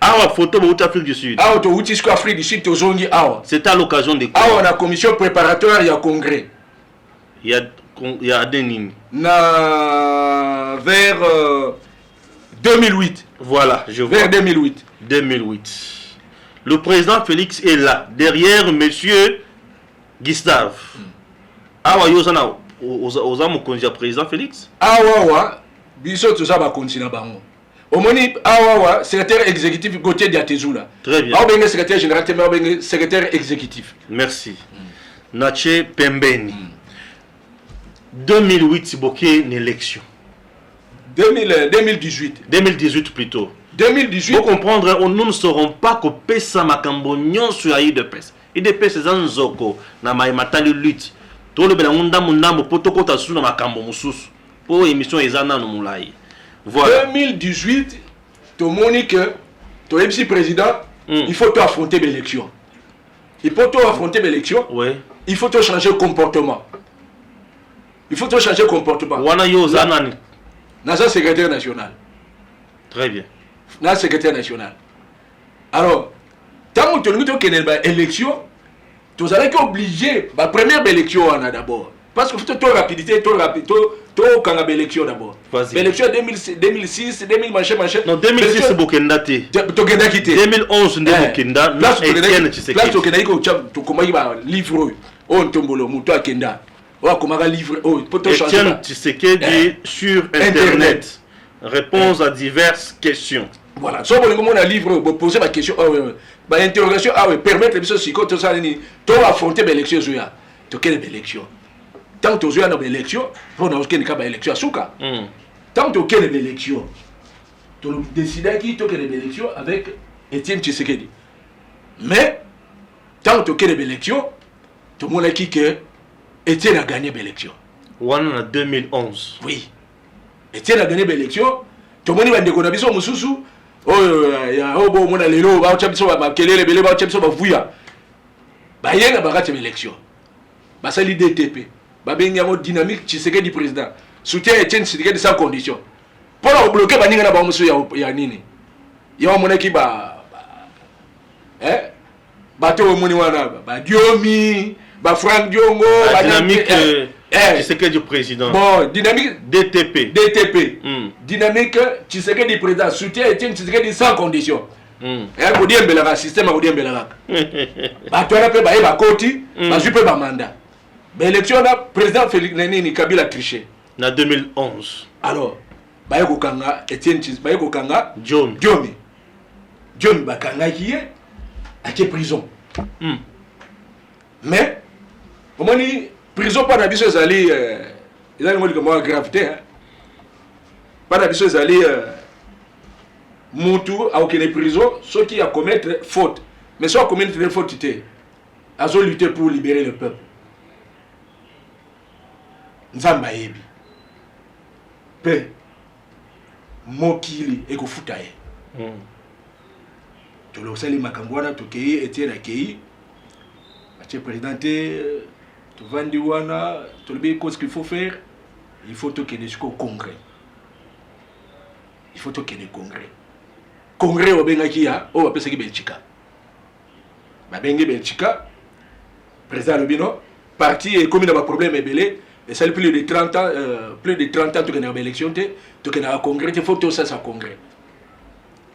Ah, photo de l'Afrique du Sud. Ah, tu es Afrique du Sud, tu es c'était à l'occasion de quoi? Ah, on a commission préparatoire, il y a congrès. Il y a des lignes. Vers 2008. Voilà, je vois. Vers 2008. 2008. Le président Félix est là, derrière monsieur Gustave. Ah, ouais, aux âmes au président Félix. Ah, ouais, biso tout ça va continuer. Au moins, secrétaire exécutif Gauthier Diatezoula. Très bien. Ah, secrétaire général, secrétaire exécutif. Merci. Nache Pembeni. 2008, c'est une élection. 2018. 2018 plutôt. 2018. Pour comprendre, nous ne saurons pas que Pesa Makambonyon sur IDPS. IDPS, c'est un zoko. Na maïmatali lutte. Tout le belangunda munambo potoko tasu na makambo mususu. Pour émission ezana no mulai. Voilà. 2018, tu moni que tu es président, il faut affronter l'élection. Il faut affronter l'élection. Ouais. Il faut changer de comportement. Il faut changer de comportement. Wana yo zanani. Nasa secrétaire national. Très bien. Nasa secrétaire national. Alors, tant que tu as une élection, tu es obligé, la première élection d'abord. Parce que faut rapidité, quand on a l'élection d'abord. L'élection 2006, 2000 machin. Non, 2006 c'est Bokenda. Tu 2011 c'est Bokenda. Là, tu as livre. On tombe le mouton à Kenda. Comment livre. Etienne Tshisekedi sur Internet. Réponse à diverses questions. Voilà. Si on a un livre, on poser ma question. Interrogation, permettre les choses de affronter l'élection. Tu as une élection. Tant que tu as une élection, il faut que tu aies une élection à Souka. Tant que tu as une élection, tu décides qui tu as une élection avec Etienne Tshisekedi. Mais, tant que tu as une élection, tout le monde a dit que Etienne a gagné l'élection. En 2011. Oui. Etienne a gagné l'élection. Tout le monde a dit que tu as une élection. Oh, il y a un bon monde à l'élo, il y a un bon élection. C'est l'IDTP. Il y a une dynamique Tshisekedi président. Soutien Etienne Tshisekedi sans condition. Pour bloquer, il y a un nini. Il y a un monde qui va. Bateau au Moniwana. Diomi, Franck Diongo, dynamique Tshisekedi président. Bon, dynamique DTP. DTP. Dynamique Tshisekedi président. Soutien Etienne Tshisekedi sans condition. Vous dites un système, vous dites un belga. Tu as fait un côté, tu as fait un mandat. L'élection, le président Félix Néni Kabila triché. En 2011. Alors, Etienne Tshisekedi Kanga, John Bakanga qui est à prison. Mais, comment dit, prison pas d'habitude, ils ont dit que gravité. Pas d'habitude, ils allaient monter à aucune prison, ceux qui a commettre faute. Mais ceux qui commettre des fautes, ils ont lutté pour libérer le peuple. Nzamba yebi. Pe. Mokili eko futaye. Tu le sais, les Makangwana, tu es Etienne Akei, tu es présidenté, tu vas Ndiwana, tu sais ce qu'il faut faire. Il faut qu'il y ait au congrès. Il faut qu'il y ait au congrès. Congrès au Bengakia, au Apeseki Belchika. Bengi Belchika, président Lubino, parti et comme il y a un problème ébélé, et ça plus de 30 ans, tu as une élection, tu as un congrès, il faut que tu aies un congrès.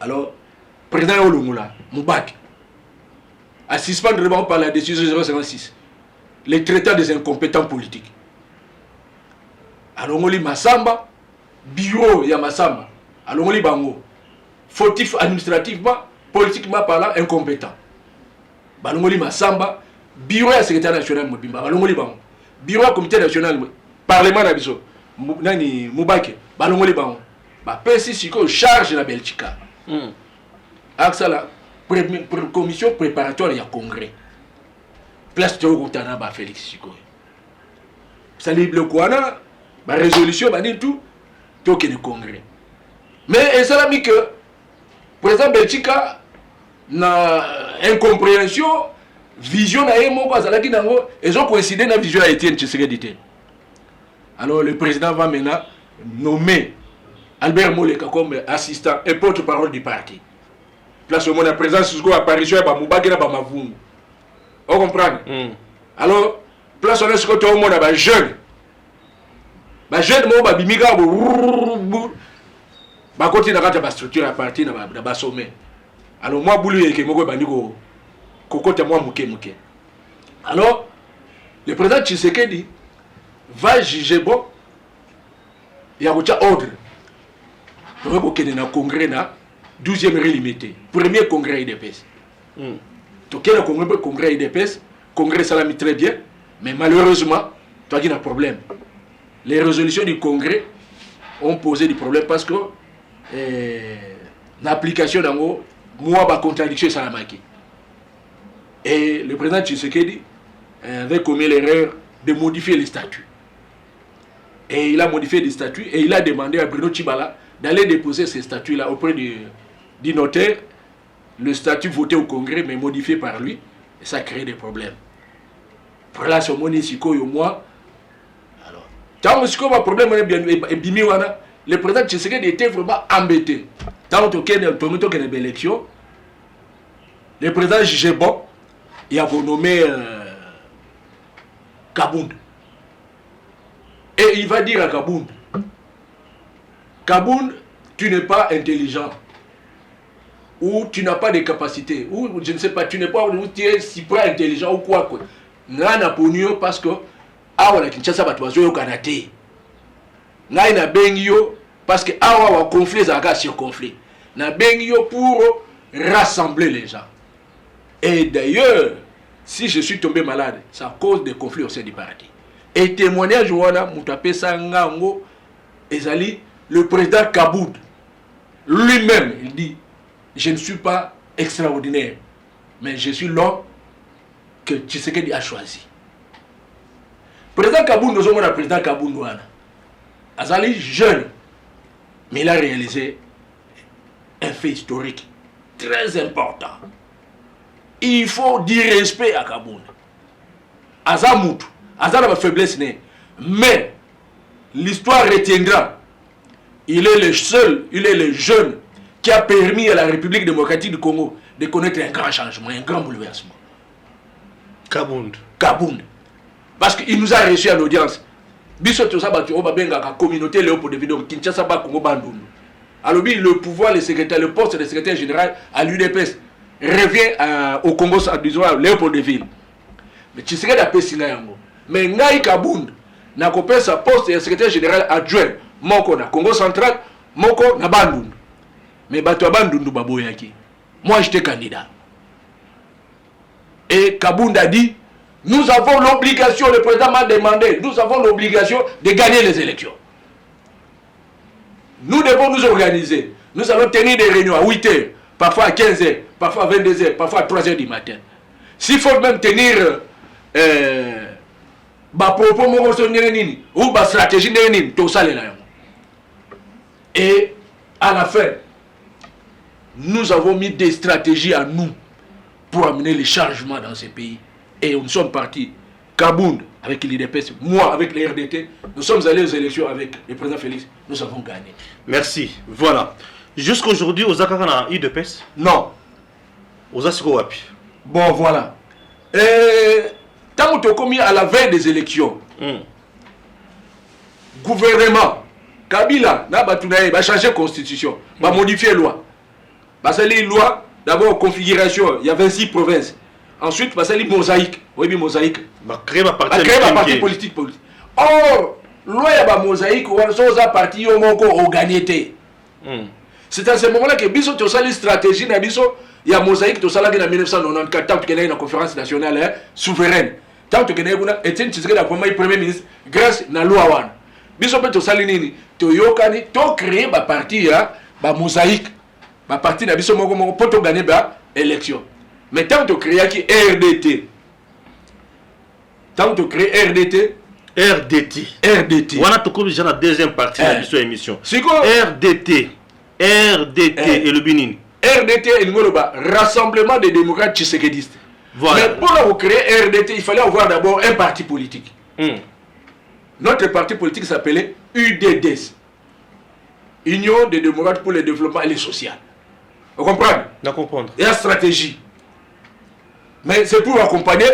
Alors, président Olumula, Moubak, à suspendre par la décision 056, les traitements des incompétents politiques. Alors, on lit Massamba, bureau, il y a Massamba. Alors, on lit Bango, fautif administrativement, politiquement parlant, incompétent. Alors, on lit Massamba, bureau et secrétaire national Mobimba. Alors, on lit Bango, bureau et comité national, parlement Nabiso, Moubak, alors, on lit Bango. Persi Siko charge la Belgica. Avec la commission préparatoire, il y a congrès. Place de Routana, Félix Siko. Ça dit le Kouana, la résolution, tout, tout le congrès. Mais ça a mis que, par exemple, Belgica, na incompréhension, vision, ils ont coïncidé dans la vision à Etienne Tshisekedi. Alors le président va maintenant nommer Albert Moleka comme assistant et porte-parole du parti. Place au monde à présence jusqu'à l'apparition de Moubagena Bamavoum. Vous comprenez? Alors, place au monde à jeune. Jeune, moi, Bimiga, côté de la structure à partir de la sommet. Alors, moi, Boulou et Kemogo Bandigo, Cocotte, moi, Mouké. Alors, le président Tshisekedi va juger bon, il y a un ordre. Il y a un congrès, 12e relimité. Premier congrès IDPS. Donc, il y a un congrès IDPS, congrès Salami très bien, mais malheureusement, tu as un problème. Les résolutions du congrès ont posé des problèmes parce que l'application d'un mot, moi, ma contradiction est salamaki. Et le président Tshisekedi avait commis l'erreur de modifier les statuts. Et il a modifié les statuts et il a demandé à Bruno Tshibala d'aller déposer ces statuts-là auprès du notaire. Le statut voté au Congrès, mais modifié par lui, et ça crée des problèmes. Pour là, ce monisiko, moi, alors, tant que le problème est le président Tshisekedi était vraiment embêté. Tant qu'il y a une élection, le président jugeait bon, il a nommé Kabound. Et il va dire à Kabound, Kabound, tu n'es pas intelligent, ou tu n'as pas de capacité, ou je ne sais pas, tu n'es pas, ou tu es si près intelligent ou quoi. N'a pas parce que, ah, on a Kinshasa, tu as Kanate. N'a bengio parce que, ah, on a conflit, sur conflit. N'a bengio pour rassembler les gens. Et d'ailleurs, si je suis tombé malade, c'est à cause des conflits au sein du parti. Et témoignage, voilà, Moutapé Sangango, Ezali, le président Kaboud, lui-même, il dit, je ne suis pas extraordinaire, mais je suis l'homme que Tshisekedi a choisi. Président Kaboud, nous sommes le président Kaboud Nouana. Azali, jeune, mais il a réalisé un fait historique très important. Il faut dire respect à Kaboud. Azamoutou, Azal a ma faiblesse, mais l'histoire retiendra. Il est le seul, il est le jeune qui a permis à la République démocratique du Congo de connaître un grand changement, un grand bouleversement. Kabound. Kabound. Parce qu'il nous a reçu à l'audience. biso to ça batu oba benga ka communauté Léopold de Villiers Kinshasa ba Congo bandundu. Alors le pouvoir le poste de secrétaire général à l'UDPS revient au Congo Léopold de Villiers. Mais tu serais d'après singa yango. Mais ngai Kabund na kopesa poste de secrétaire général adjoint moko na Congo central moko na bandundu. Mais batu bandundu baboyaki. Moi j'étais candidat. Et Kabund a dit nous avons l'obligation, le président m'a demandé, nous avons l'obligation de gagner les élections. Nous devons nous organiser. Nous allons tenir des réunions à 8 h, parfois à 15 h, parfois à 22 h, parfois à 3 h du matin. S'il faut même tenir propos ou ma stratégie, tout ça est là. Et à la fin, nous avons mis des stratégies à nous pour amener les changements dans ces pays. Et nous sommes partis, Kabund avec l'IDPS, moi avec les RDT, nous sommes allés aux élections avec le président Félix, nous avons gagné. Merci, voilà. Jusqu'aujourd'hui, aux Akakana IDPS? Non. Aux Asikowapi? Bon, voilà. Tant que tu as commis à la veille des élections, gouvernement, Kabila, va changer la constitution, va modifier la loi. Va salir loi, d'abord configuration, il y a 26 provinces. Ensuite, passer les mosaïques. Oui, mosaïque. Créer ma parti politique. Or, loi ya ba mosaïque, on a parti au moko organisé. C'est à ce moment-là que biso to sali stratégie na biso ya mosaïque to sala en 1994 tant que la conférence nationale souveraine. Tant que na Etienne Tshisekedi la premier ministre grâce na loi wana. Biso pe to sali nini to yokani to créer ba parti ya ba mosaïque. Ba parti na biso moko pour to gagner ba élection. Mais tant que tu crées qui RDT, tant que tu crées RDT, on a tout comme déjà la deuxième partie de l'émission. C'est quoi RDT et le Bénin. RDT et le Rassemblement des démocrates tshisekidistes. Voilà. Mais pour créer RDT, il fallait avoir d'abord un parti politique. Notre parti politique s'appelait UDDS, Union des démocrates pour le développement et le social. Vous comprenez? D'accord, comprendre. Et la stratégie. Mais c'est pour accompagner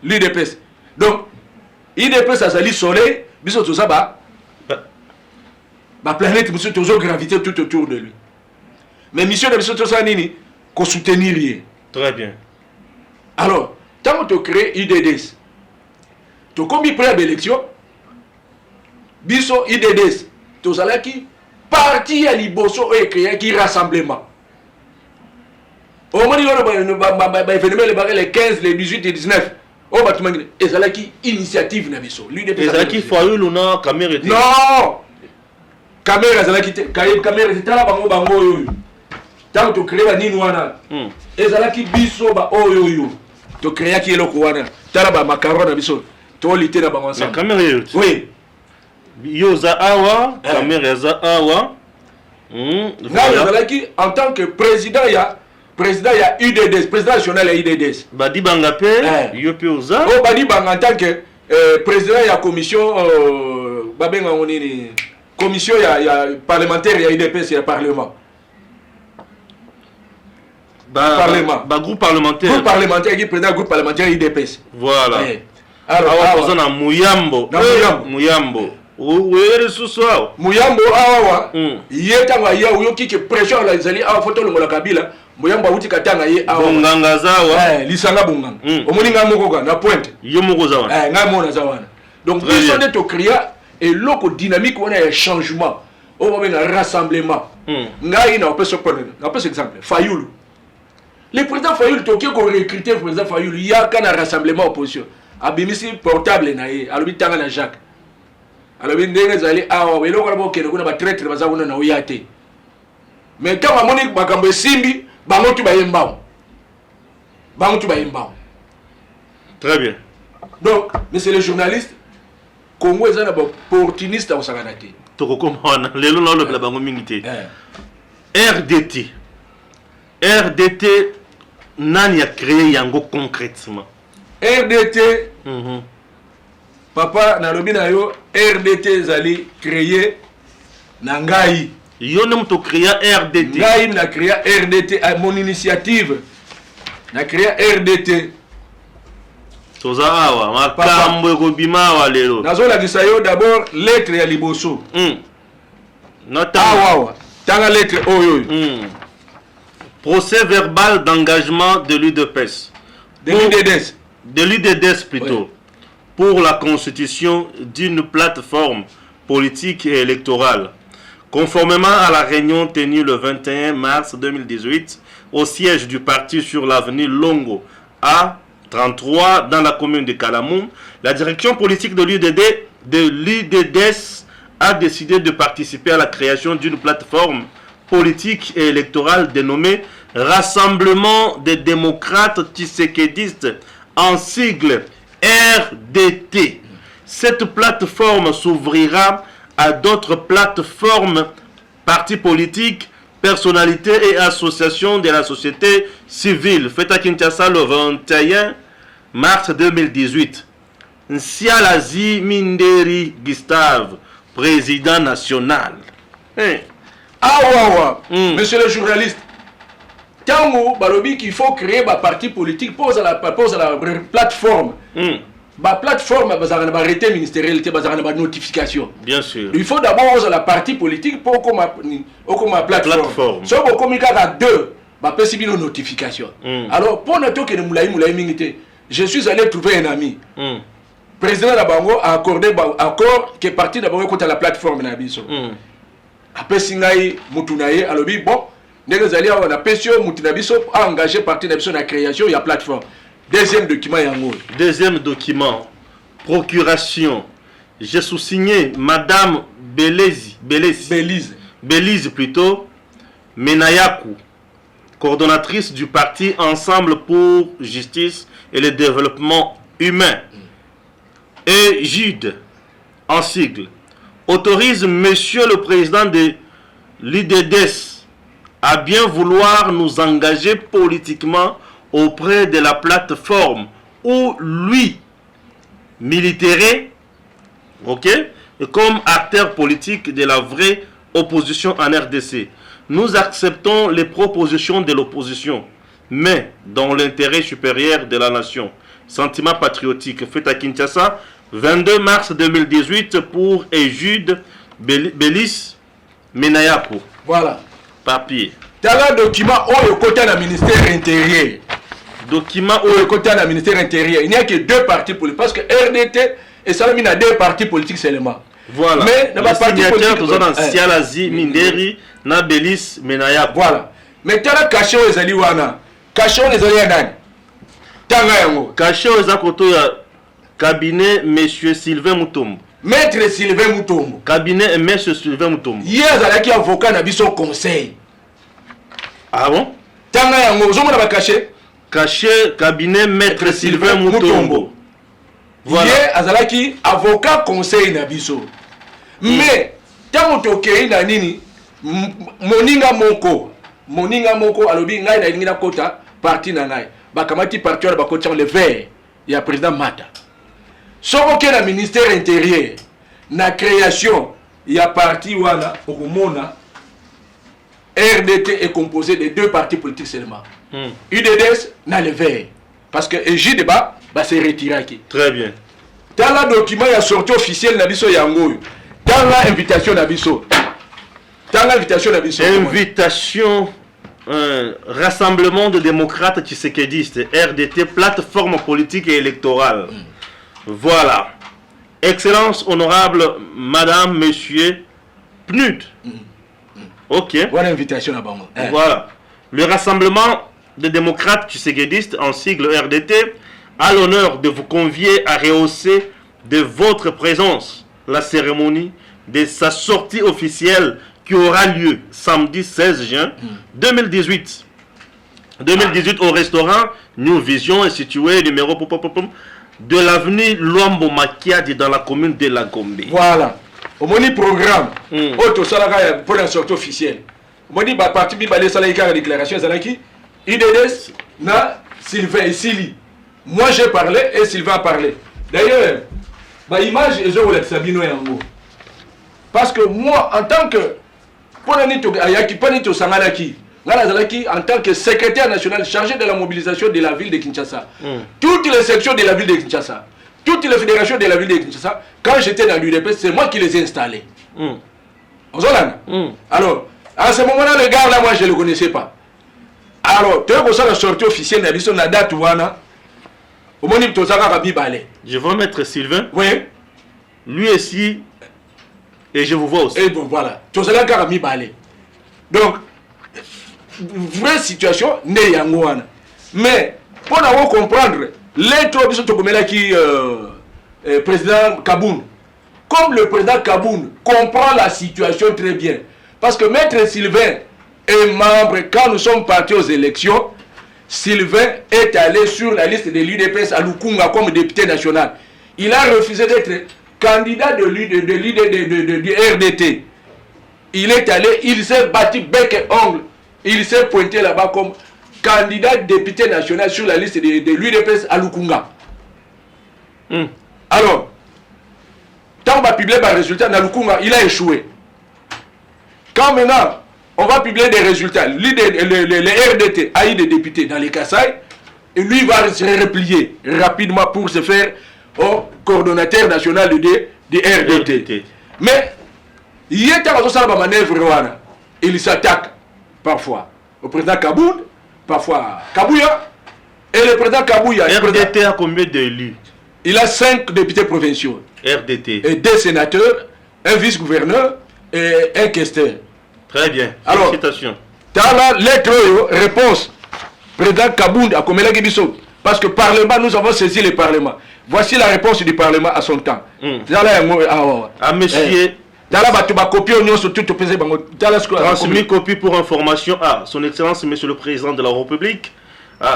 l'IDPS. Donc, l'IDPS a sali soleil, biso tout ça, la planète, monsieur, toujours gravité tout autour de lui. Mais mission de monsieur tout ça, nini, qu'on soutenir. Très bien. Alors, tant que tu crées IDDS, tu as commis près d'élection, biso IDDS, tu as qui parti à l'iboso et créé qui rassemblement. Au moment où les 15, les 18 et 19, oh, et c'est là qui initiative n'a biso. Et c'est là qui faut eu l'una caméra. Non, caméra c'est là qui caméra c'est là bango bango yo. Tant que tu crées la ninouana. Et c'est là qui biso ba oh yo yo. Tu crées qui est le kouana. Tala ba macaron na biso. Tu lité na bango ensemble. La caméra yo. Oui. Yo za awa, caméra za awa. Voilà qui en tant que président il y a UDDS, président national il y a UDDS. Badi Bangape, Yopi Oza. Oh, Badi Bang en tant que président il y a commission, commission il y a parlementaire, il y a UDPS, il y a parlement. Parlement. Groupe parlementaire. Groupe parlementaire, il y a président groupe parlementaire UDPS. Voilà. Alors, on a Mouyambo. Mouyambo. Mouyambo awa yetanga ya uyoki ke pression la zali awa photo le mola Kabila Mouyambo uti katanga ye awa nganga zawa lisanga bonganga omoni nga moko na pointe yo moko zawana nga mona zawana donc besoin de to créer et loko dynamique on a un changement on va un rassemblement nga ina opeso problème na opeso exemple Fayoulou le président Fayoulou toki ko recruter le président Fayoulou ya kana rassemblement opposition abimisi portable na ye alobi tanga na Jacques. Alors, il y a des gens qui ont été traîtres, mais quand on a dit Simbi, très bien. Donc, mais c'est les journalistes congolais qui sont opportunistes au Saganate. RDT, Nani a créé Yango concrètement. RDT. Papa nalobi na yo RDT zali créé na ngai yo nem to créer RDT ngai na créé RDT à mon initiative na créé RDT Toza awa, makambo ekobima awa lelo. Nazolakisa yo d'abord lettre ya liboso. Notamment. Tanga lettre oyo. Procès verbal d'engagement de l'UDPS. De l'UDDS plutôt. Oui. Pour la constitution d'une plateforme politique et électorale. Conformément à la réunion tenue le 21 mars 2018 au siège du parti sur l'avenue Longo à 33 dans la commune de Kalamou, la direction politique de l'UDDS a décidé de participer à la création d'une plateforme politique et électorale dénommée Rassemblement des démocrates tshisekédistes en sigle RDT. Cette plateforme s'ouvrira à d'autres plateformes, partis politiques, personnalités et associations de la société civile. Fait à Kinshasa le 21 mars 2018. Nsialazi Minderi Gustave, président national. Monsieur le journaliste, Tango Balobi qu'il faut créer un parti politique, pose à la plateforme. La plateforme a une arrêté ministériel, une notification. Bien sûr. Il faut d'abord la parti politique pour comme la plateforme. Si on communique à deux, il y a une notification. Alors, pour notre que je suis allé trouver un ami. Le président Labango a accordé un accord qui est parti d'abord contre la plateforme. Après, Singaï Moutunaye, alors bon, nous a engagé parti de la création de la plateforme. Deuxième document. Deuxième document. Procuration. J'ai sous-signé Madame Belize plutôt, Menayaku, coordonnatrice du parti Ensemble pour Justice et le Développement Humain. Et Jude, en sigle, autorise Monsieur le Président de l'UDDS à bien vouloir nous engager politiquement auprès de la plateforme où lui militerait, ok, et comme acteur politique de la vraie opposition en RDC. Nous acceptons les propositions de l'opposition, mais dans l'intérêt supérieur de la nation. Sentiment patriotique fait à Kinshasa, 22 mars 2018 pour Ejude Belize Menayaku. Voilà. Papier. T'as le document où le côté du ministère intérieur. Document où le côté du ministère intérieur. Il n'y a que deux partis politiques. Parce que RDT et Salami n'a deux partis politiques seulement. Voilà. Mais dans la partie politique. Nous avons Sialazi, Minderi, na Belize Menayaku. Voilà. Mais t'as le cachet aux Aliwana. Cachet aux Aliwana. Cachet aux Akoto. Cabinet Monsieur Sylvain Moutombo. Maître Sylvain Moutombo. Cabinet Monsieur Sylvain Moutombo. Hier, il y a un avocat qui a son conseil. Ah bon? Tanga yango, vous avez caché? Caché, cabinet Maître Sylvain Moutombo. Voilà. Hier, il y a un avocat conseil Nabiso. Mais, tant que tu as nini, Moninga Moko, alobi ngai na kota parti na ngai. Bakamati parti na bakota le vert. Il y a président Mata. Sauf que le ministère intérieur, la création, il y a parti wana Okumona, RDT est composé de deux partis politiques seulement. UDDS n'a le vert. Parce que EJ débat, c'est retiré. Très bien. Dans le document, il y a sorti officiel Nabiso Yango. Dans l'invitation Nabiso. Dans l'invitation Nabiso. Invitation. Rassemblement de démocrates tshisekédistes, RDT, plateforme politique et électorale. Voilà. Excellence honorable Madame, Monsieur PNUD. Ok. Voilà l'invitation là-bas. Voilà. Le Rassemblement des démocrates tshisekédistes, en sigle RDT, a l'honneur de vous convier à rehausser de votre présence la cérémonie de sa sortie officielle qui aura lieu samedi 16 juin 2018. 2018 au restaurant New Vision est situé numéro de l'avenue Luambo Makiadi dans la commune de La Gombe. Voilà. Au moni programme. Auto salaga pour la sortie officielle. Moni ba parti bi balé salaga la déclaration zalaki. IDDS na Sylvain et Sili. Moi j'ai parlé et Sylvain a parlé. D'ailleurs, ma image est je voulais Sabino yango. Parce que moi en tant que Ponanito Ayaki, Ponanito Sangalaki, en tant que secrétaire national chargé de la mobilisation de la ville de Kinshasa, toutes les sections de la ville de Kinshasa, toutes les fédérations de la ville de Kinshasa, quand j'étais dans l'UDPS, c'est moi qui les ai installées. Alors, à ce moment-là, le gars là, moi je ne le connaissais pas. Alors, tu as la sortie officielle de la date Je vois Maître Sylvain. Oui. Lui aussi. Et je vous vois aussi. Et bon, voilà. Donc, vraie situation, mais pour avoir comprendre, l'être qui président Kaboun, comme le président Kaboun comprend la situation très bien, parce que Maître Sylvain est membre, quand nous sommes partis aux élections, Sylvain est allé sur la liste de l'UDPS à Lukunga comme député national. Il a refusé d'être candidat du RDT. Il est allé, il s'est battu bec et ongle. Il s'est pointé là-bas comme candidat député national sur la liste de l'UDPS à Lukunga. Alors, quand on va publier les résultats dans Lukunga, il a échoué. Quand maintenant, on va publier des résultats, le RDT a eu des députés dans les Kasaï, et lui va se replier rapidement pour se faire au coordonnateur national du RDT. Mais, il est à la manœuvre, il s'attaque parfois au président Kaboun, parfois Kabouya, et le président Kabouya. RDT a combien d'élus? Il a 5 députés provinciaux. RDT. Et 2 sénateurs, un vice-gouverneur et un questeur. Très bien. Alors, félicitations. Dans la lettre, réponse, président Kaboun a commis la Guébisso. Parce que Parlement, nous avons saisi le Parlement. Voici la réponse du Parlement à son temps. À monsieur. Transmis copie pour information à son Excellence Monsieur le Président de la République,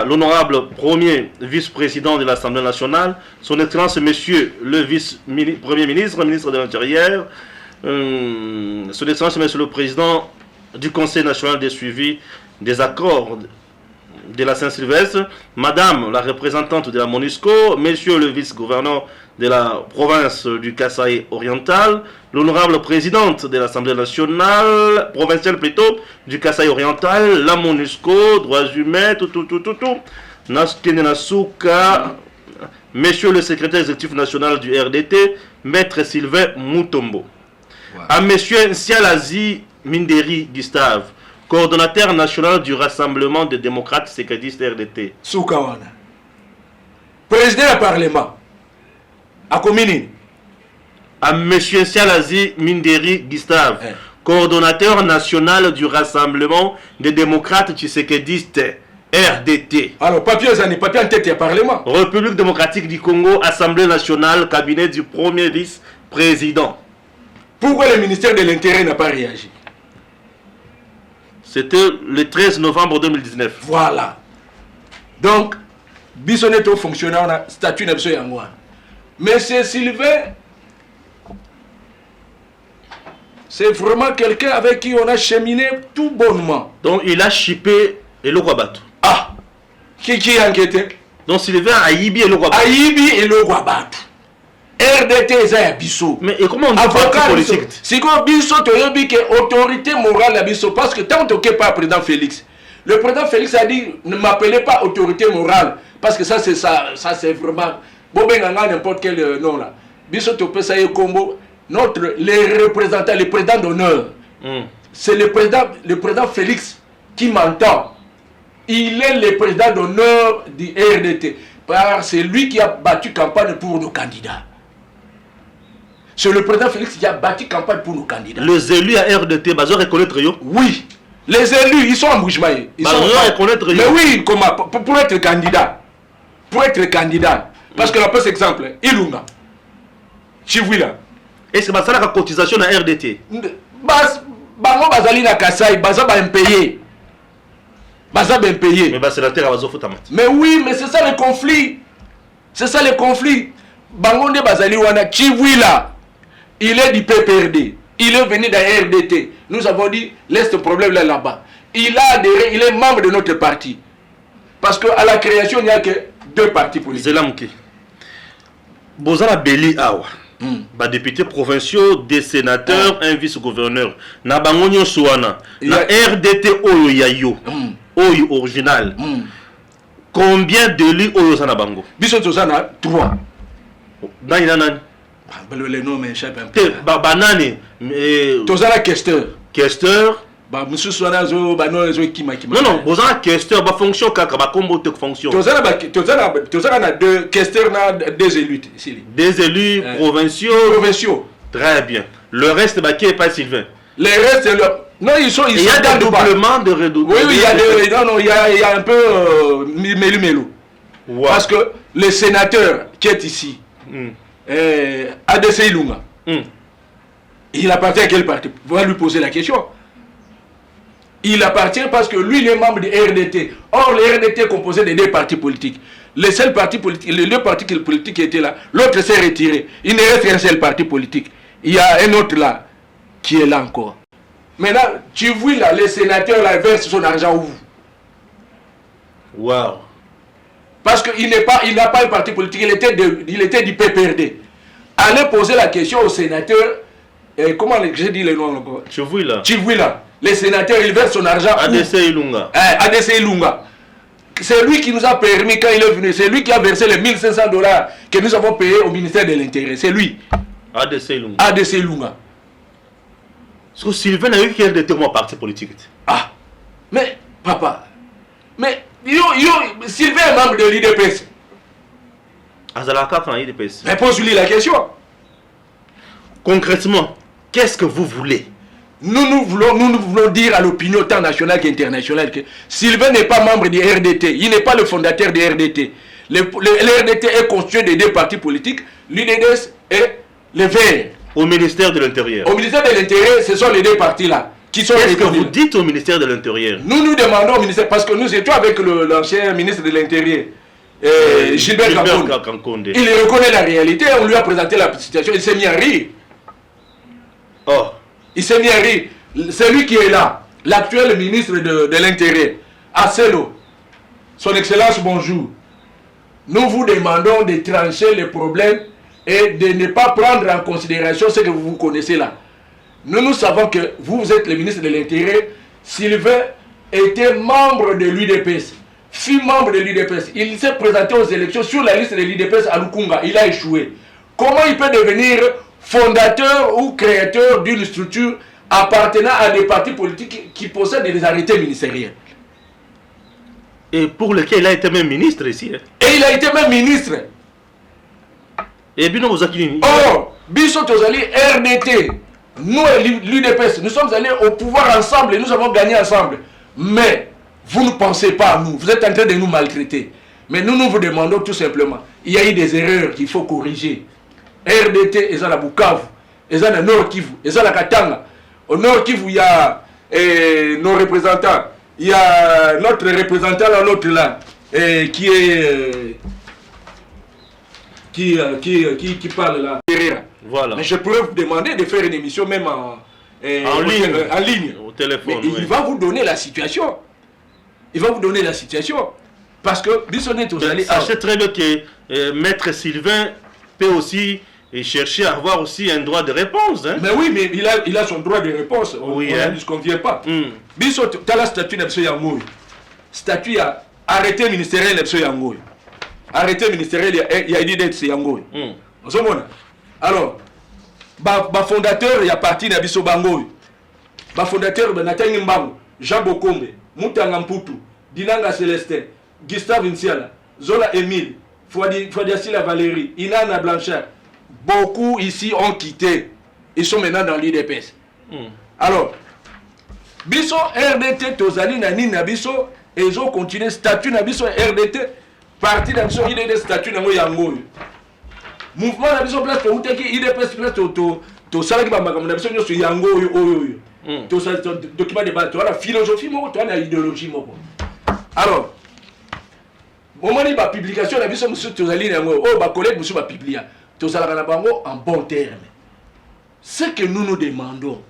l'honorable premier vice-président de l'Assemblée nationale, son Excellence Monsieur le vice-premier ministre, ministre de l'Intérieur, son Excellence Monsieur le Président du Conseil national de suivi des accords de la Saint-Sylvestre, Madame la représentante de la MONUSCO, Monsieur le vice-gouverneur de la province du Kasaï oriental, l'honorable présidente de l'Assemblée nationale, provinciale plutôt, du Kasaï oriental, la MONUSCO, droits humains, Nasuka, Monsieur le secrétaire exécutif national du RDT, Maître Sylvain Mutombo. Wow. À Monsieur Nsialazi Minderi Gustave, coordonnateur national du Rassemblement des démocrates sécrétistes RDT. Soukawana. Président du Parlement. À commune. À Monsieur Nsialazi Minderi Gustave, coordonnateur national du Rassemblement des démocrates sécrétistes RDT. Alors, papier en tête du Parlement. République démocratique du Congo, Assemblée nationale, cabinet du premier vice-président. Pourquoi le ministère de l'Intérieur n'a pas réagi? C'était le 13 novembre 2019. Voilà. Donc, Bissonneto fonctionnaire, on a statut d'absolu en moi. Monsieur Sylvain, c'est vraiment quelqu'un avec qui on a cheminé tout bonnement. Donc, il a chippé et le Guabatou. Ah! Qui a enquêté? Donc, Sylvain a Ibi et le Guabatou. Aibi et le Guabatou. RDT Zaya Bisso. Mais et comment on dit parti politique? C'est quoi Bisso tu as dit que autorité morale à Bisso parce que tant que pas président Félix. Le président Félix a dit ne m'appelez pas autorité morale parce que ça c'est vraiment bon ben n'importe quel nom là. Bisso tu peux ça y combo les représentants les présidents d'honneur. C'est le président Félix qui m'entend. Il est le président d'honneur du RDT. C'est lui qui a battu campagne pour nos candidats. C'est le président Félix qui a battu campagne pour nos candidats. Les élus à RDT, ils reconnaître yo? Oui. Les élus, ils sont en bouche. Ils sont reconnaître yo? Mais oui, comment? Pour être candidat. Pour être candidat. Parce que la plus exemple, Ilunga. Chivouila. Est-ce que ça a la cotisation à RDT? Bango bazali na Kasai, baza ba impayé. Baza ba impayé. Mais c'est la terre à bazo foutamat. Mais oui, mais c'est ça le conflit. C'est ça le conflit. Bango ne bazali wana Chivouila. Il est du PPRD. Il est venu d'un RDT. Nous avons dit, laisse ce problème là-bas. Il a adhéré, il est membre de notre parti. Parce qu'à la création, il n'y a que 2 partis politiques. Zelamke. Bozala Beli Awa. Ba députés provinciaux, des sénateurs, un vice-gouverneur. Na bango nyonso wana. Na RDT oyo ya yo. Oyo original. Combien d'élus oyo sana bango? Biso tozana 3. Nani nani? Le nom m'échappe un peu. Banani. Tozana questeur. Questeur. Ba monsieur soana zo ba non zo kima. Non, bozana questeur ba fonction kaka ba kombo te fonction. Tozana na 2 questeurs na 2 élus ici. Des élus provinciaux. Très bien. Le reste bah qui est pas Sylvain. Les restes non ils sont il y a des doublements de réduction. Oui, il y a des il y a un peu mélu. Wow. Parce que le sénateur qui est ici ADC Ilunga. Il appartient à quel parti? On va lui poser la question. Il appartient parce que lui, il est membre du RDT. Or, le RDT est composé de 2 partis politiques. Les seuls partis politiques, les 2 partis politiques qui étaient là, l'autre s'est retiré. Il ne reste qu'un seul parti politique. Il y a un autre là, qui est là encore. Maintenant, tu vois là, les sénateurs là, versent son argent où? Wow. Parce qu'il n'a pas un parti politique, il était du PPRD. Allez poser la question aux sénateurs, comment j'ai dit le nom encore? Tu vois là. Tu vois là. Les sénateurs, ils versent son argent. ADC Ilunga. ADC Ilunga. C'est lui qui nous a permis, quand il est venu, c'est lui qui a versé les $1500 que nous avons payés au ministère de l'Intérieur. C'est lui. ADC Ilunga. ADC Ilunga. Parce que Sylvain a eu qu'il était mon parti politique. Ah, mais papa, mais Sylvain est membre de l'IDPS. Azalaka dans l'IDPS. Mais pose-lui la question. Concrètement, qu'est-ce que vous voulez? Nous voulons dire à l'opinion tant nationale qu'internationale que Sylvain n'est pas membre du RDT. Il n'est pas le fondateur du RDT. Le RDT est constitué de 2 partis politiques, l'UDS et les Verts. Au ministère de l'Intérieur. Au ministère de l'Intérieur, ce sont les 2 partis-là qui sont... Qu'est-ce que vous dites au ministère de l'Intérieur? Nous demandons au ministère, parce que nous étions avec l'ancien ministre de l'Intérieur, Gilbert Kankonde. Il reconnaît la réalité, on lui a présenté la situation, il s'est mis à rire. Oh. Il s'est mis à rire. C'est lui qui est là, l'actuel ministre de l'Intérieur, Asselo. Son Excellence, bonjour. Nous vous demandons de trancher les problèmes et de ne pas prendre en considération ce que vous connaissez là. Nous savons que vous êtes le ministre de l'Intérieur. Sylvain était membre de l'UDPS. Fut membre de l'UDPS. Il s'est présenté aux élections sur la liste de l'UDPS à Lukunga. Il a échoué. Comment il peut devenir fondateur ou créateur d'une structure appartenant à des partis politiques qui possèdent des arrêtés ministériels? Et pour lequel il a été même ministre ici. Et il a été même ministre. Et bien vous avez... Oh, Bissot Tozali, RDT, nous et l'UDPS, nous sommes allés au pouvoir ensemble et nous avons gagné ensemble. Mais vous ne pensez pas à nous, vous êtes en train de nous maltraiter. Mais nous vous demandons tout simplement, il y a eu des erreurs qu'il faut corriger. RDT, ils ont la Bukavu, ils ont la Nord Kivu, ils ont la Katanga. Au Nord Kivu, il y a nos représentants. Il y a notre représentant là, l'autre là, qui est... Qui parle là. Voilà. Mais je pourrais vous demander de faire une émission même en ligne. Au téléphone. Mais il va vous donner la situation. Il va vous donner la situation. Parce que Bissonnet aux allez. Sachez très bien que Maître Sylvain peut aussi chercher à avoir aussi un droit de réponse. Hein? Mais oui, mais il a son droit de réponse. Oui, on ne se convient pas. Bissot, tu as la statut de Yangoy. Statut à arrêté ministériel de Yangoy. Arrêté ministériel, il y a une idée de Yangoy. Alors, le fondateur, il y a parti de Bisso Bangoy. Le fondateur, Nathan Mbango, Jean Bokombe, Moutanga Mputu, Dinanga Célestin, Gustave Nsiala, Zola Emile, Fouadiasila Valérie, Inana Blanchard. Beaucoup ici ont quitté. Ils sont maintenant dans l'IDPS. Alors, Bisso RDT, Tozali, Nani, Nabiso, et ils ont continué statut Nabiso RDT, parti Nabiso, il est des statuts Nango Yango. Mouvement Nabiso place, où t'es qui IDPS place, to salaki ba makambo Nabiso nyoso Yango oyo. To sa document de base, tu as la philosophie, tu as la idéologie. Alors, moment où la publication Nabiso Monsieur Tozali Nango, oh, ma collègue Monsieur va publier. En bon terme. Ce que nous demandons,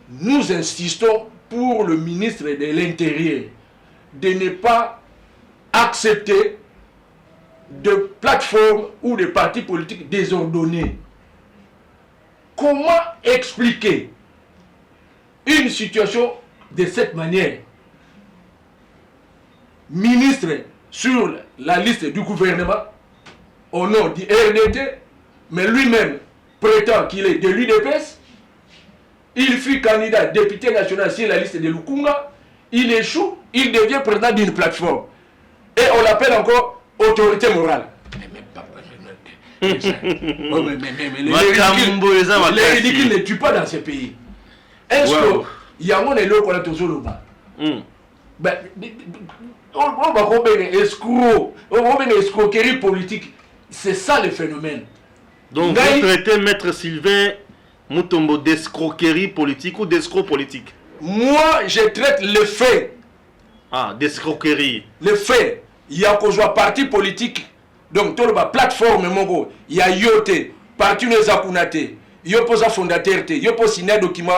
nous insistons pour le ministre de l'Intérieur de ne pas accepter de plateformes ou de partis politiques désordonnés. Comment expliquer une situation de cette manière? Ministre sur la liste du gouvernement au nom du RDT, mais lui-même prétend qu'il est de l'UDPS. Il fut candidat député national sur la liste de Lukunga. Il échoue, il devient président d'une plateforme. Et on l'appelle encore autorité morale. Les ridicules ne tuent pas dans ce pays. Est-ce qu'il y a un élo qu'on a toujours le bas? On va escroquerie politique. C'est ça le phénomène. Donc vous traitez Maître Sylvain Mutombo d'escroquerie politique ou d'escroc politique? Moi, je traite le fait. Ah, d'escroquerie. Le fait. Il y a qu'on soit parti politique. Donc, tout le plateforme, il y a yote, parti nous akunate, il y a pas fondateur, il y a pas signé document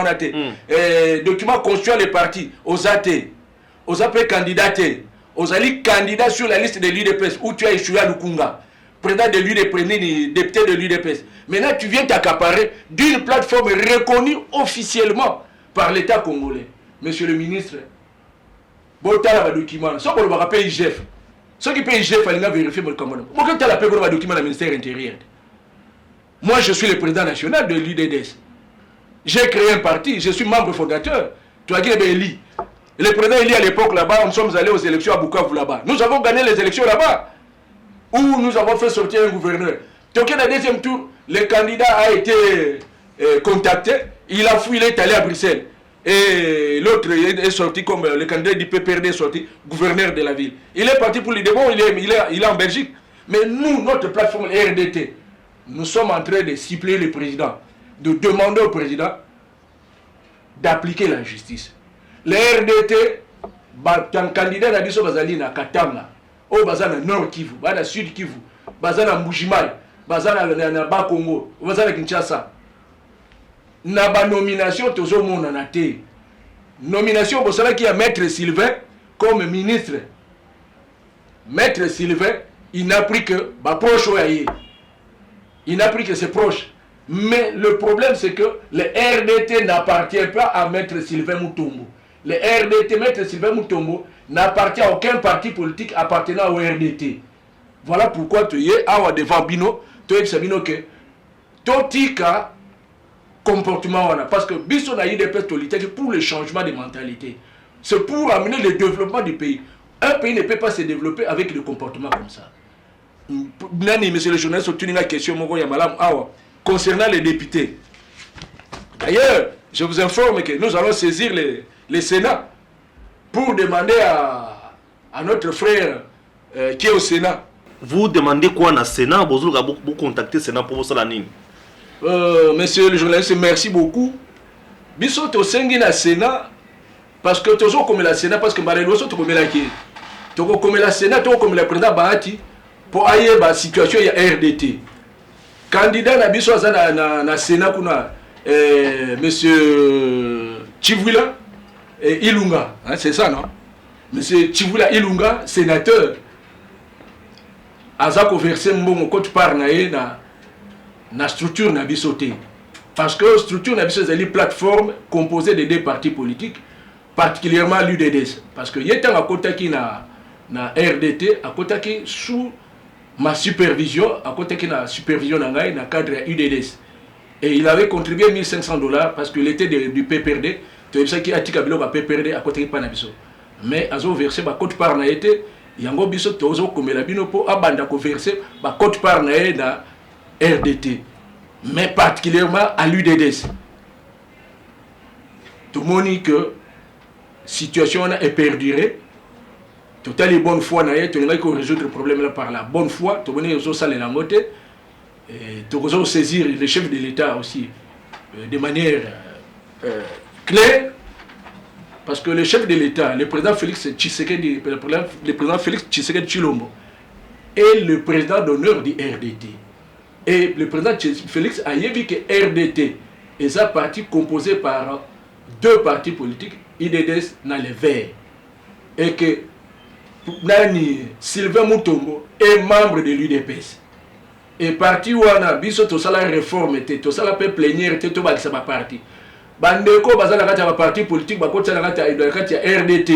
document construit les partis, aux athées, aux appelés candidatés, aux alliés candidats sur la liste de l'UDPS où tu as échoué à Lukunga, président de l'UDPS, député de l'UDPS. Maintenant, tu viens t'accaparer d'une plateforme reconnue officiellement par l'État congolais. Monsieur le ministre, bon, tu as le document, ça on va rappeler IGF. Ceux qui payent IGF, il faut vérifier le commandement. Pourquoi tu as la paix pour le document du ministère intérieur? Moi, je suis le président national de l'UDDS. J'ai créé un parti, je suis membre fondateur. Tu as dit, Eli. Le président Eli, à l'époque, là-bas, nous sommes allés aux élections à Bukavu, là-bas. Nous avons gagné les élections là-bas, où nous avons fait sortir un gouverneur. Donc, dans le deuxième tour, le candidat a été contacté. Il a fui, il est allé à Bruxelles. Et l'autre est sorti comme le candidat du PPRD est sorti gouverneur de la ville. Il est parti pour le débat, il est en Belgique. Mais nous, notre plateforme RDT, nous sommes en train de cibler le président, de demander au président d'appliquer la justice. Le RDT, un candidat n'a dit ça à Katanga, au Bazana Nord Kivu, au Sud Kivu, Bazana Mbujimaï, Bazana Bas-Congo, Bazana Kinshasa. Na ba nomination toujours mon anaté. Nomination pour cela qui a Maître Sylvain comme ministre. Maître Sylvain, il n'a pris que bah proche il n'a pris que ses proches. Mais le problème c'est que le RDT n'appartient pas à Maître Sylvain Mutombo. Le RDT, Maître Sylvain Mutombo, n'appartient à aucun parti politique appartenant au RDT. Voilà pourquoi tu es à devant Bino, tu es Sabino que Totika comportement parce que biso na IDPS pour le changement de mentalité, c'est pour amener le développement du pays. Un pays ne peut pas se développer avec des comportements comme ça. Nani, monsieur le journaliste, tu as une question concernant les députés. D'ailleurs, je vous informe que nous allons saisir le Sénat pour demander à notre frère qui est au Sénat. Vous demandez quoi dans le Sénat? Vous contactez le Sénat pour vous salaniner. Monsieur le journaliste, merci beaucoup. Biso to sengi na Sénat parce que toujours comme la Sénat parce que malheureusement to comme la qui to comme la Sénat to comme le président Bahati pour ailler ba situation ya RDT. Candidat na biso na Sénat kuna monsieur Chivwila et Ilunga, hein, c'est ça non? Monsieur Chivwila Ilunga, sénateur. Azako verser mbongo côté par na structure na bisoté parce que structure na bisoté c'est une plateforme composée de deux partis politiques particulièrement l'UDDS parce que yétant à côté qui na RDT à côté qui sous ma supervision à côté qui na supervision na ngai na cadre UDDS et il avait contribué $1,500 parce que l'été du PPRD tu sais ça qui a tika bilo ba PPRD à côté pas na biso mais azo versé ba côté par na été yango biso tozo komela bino po abanda ko verser ba côté par na RDT, mais particulièrement à l'UDDS. Tout le monde dit que la situation est perdurée. Tout à l'heure, bonne foi, tu n'as pas résoudre le problème là par la bonne foi. Tout le monde dit que la montée. Tu dois saisir le chef de l'État aussi de manière claire. Parce que le chef de l'État, le président Félix Tshisekedi, le président Félix Tshisekedi Tshilombo, est le président d'honneur du RDT. Et le président Félix a dit que RDT est un parti composé par deux partis politiques, IDDS dans les Verts. Et que Nani Sylvain Mutombo est membre de l'UDPS. et parti wana biso to sala réforme te to sala pe plénière te to ba kisa ba parti bandeko bazala kati ya parti politique bakoti na kati ya RDT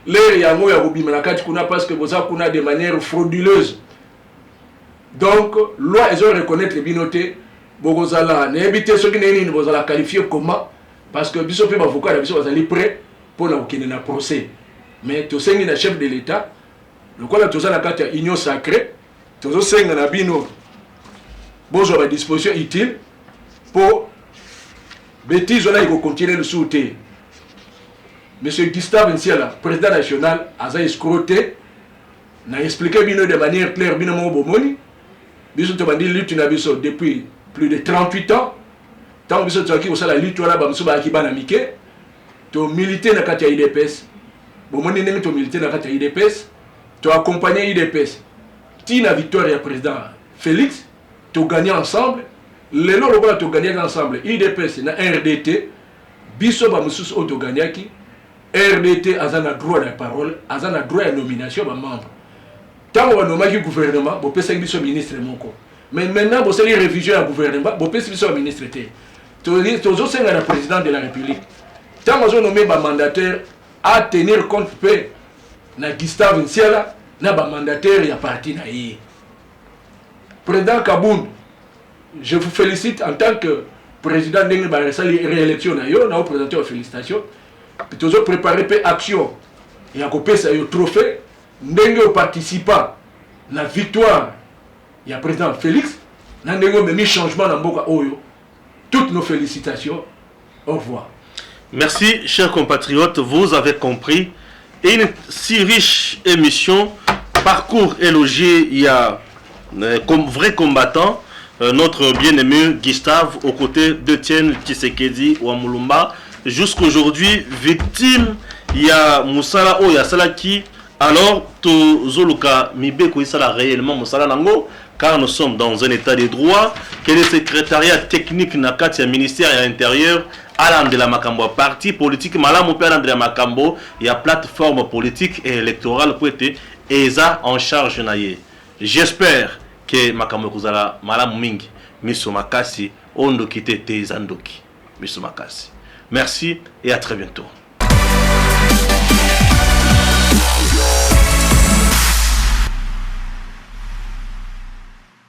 l'air yango ya kobima na kati kuna parce que boza kuna de manière frauduleuse. Donc loi ils ont reconnaître les binoté bokozala na éviter ceux qui neni bozala qualifier comment parce que biso pe avocat na biso bazali prêt pour na okende na procès mais to sengi na chef de l'état le quoi la toza na kati ya union sacrée tozo senga na bino bozo ba disposition utile pour bêtise on a il continuer le souter. Monsieur Gustave Nsiala, président national, a escroqué, n'a expliqué bino de manière claire bino mo bomoni. Biso to bandi lutte na biso depuis plus de 38 ans. Tant biso to ki osala lutte wala ba biso ba ki bana mike. To militer na kati ya IDPS. Bomoni ndenge to militer na kati ya IDPS. To accompagner IDPS. Tina victoire ya président Félix, to gagner ensemble. Lelo lokola to gagner ensemble IDPS na RDT. Biso ba mususu auto gagnaki. RDT a un droit de parole, a un droit de nomination de membres. Tant qu'on a nommé le gouvernement, on peut être ministre. Mais maintenant, on peut être réfugié au gouvernement, on peut être ministre. Tous les autres président de la République. Tant qu'on a nommé un mandataire à tenir compte de Gustave Nsiala, un mandataire et un parti. Président Kaboun, je vous félicite en tant que président de la réélection. Nous avons présenté vos félicitations. Nous avons préparé une action et à couper ça trophée. Nous avons participé à la victoire du président Félix. Nous avons mis changement dans Mboka Oyo. Toutes nos félicitations. Au revoir. Merci, chers compatriotes. Vous avez compris. Et une si riche émission, parcours élogié, il y a comme vrai combattant, notre bien-aimé Gustave aux côtés d'Etienne Tshisekedi Ouamulumba. Jusqu'aujourd'hui, victime, il y a Moussala Oya Salaki. Alors, tout Zoluka Mibeko Isala réellement Moussala Nango, car nous sommes dans un état de droit. Que le secrétariat technique Nakati, ministère de l'Intérieur, Alam de la Makambo, parti politique, Malam Alam de la Makambo, il y a plateforme politique et électorale pour être ESA en charge. J'espère que Makambo Kuzala, Malam Mingi, Misso Makasi, Ondo Kite Tezandoki, Misso Makasi. Merci et à très bientôt.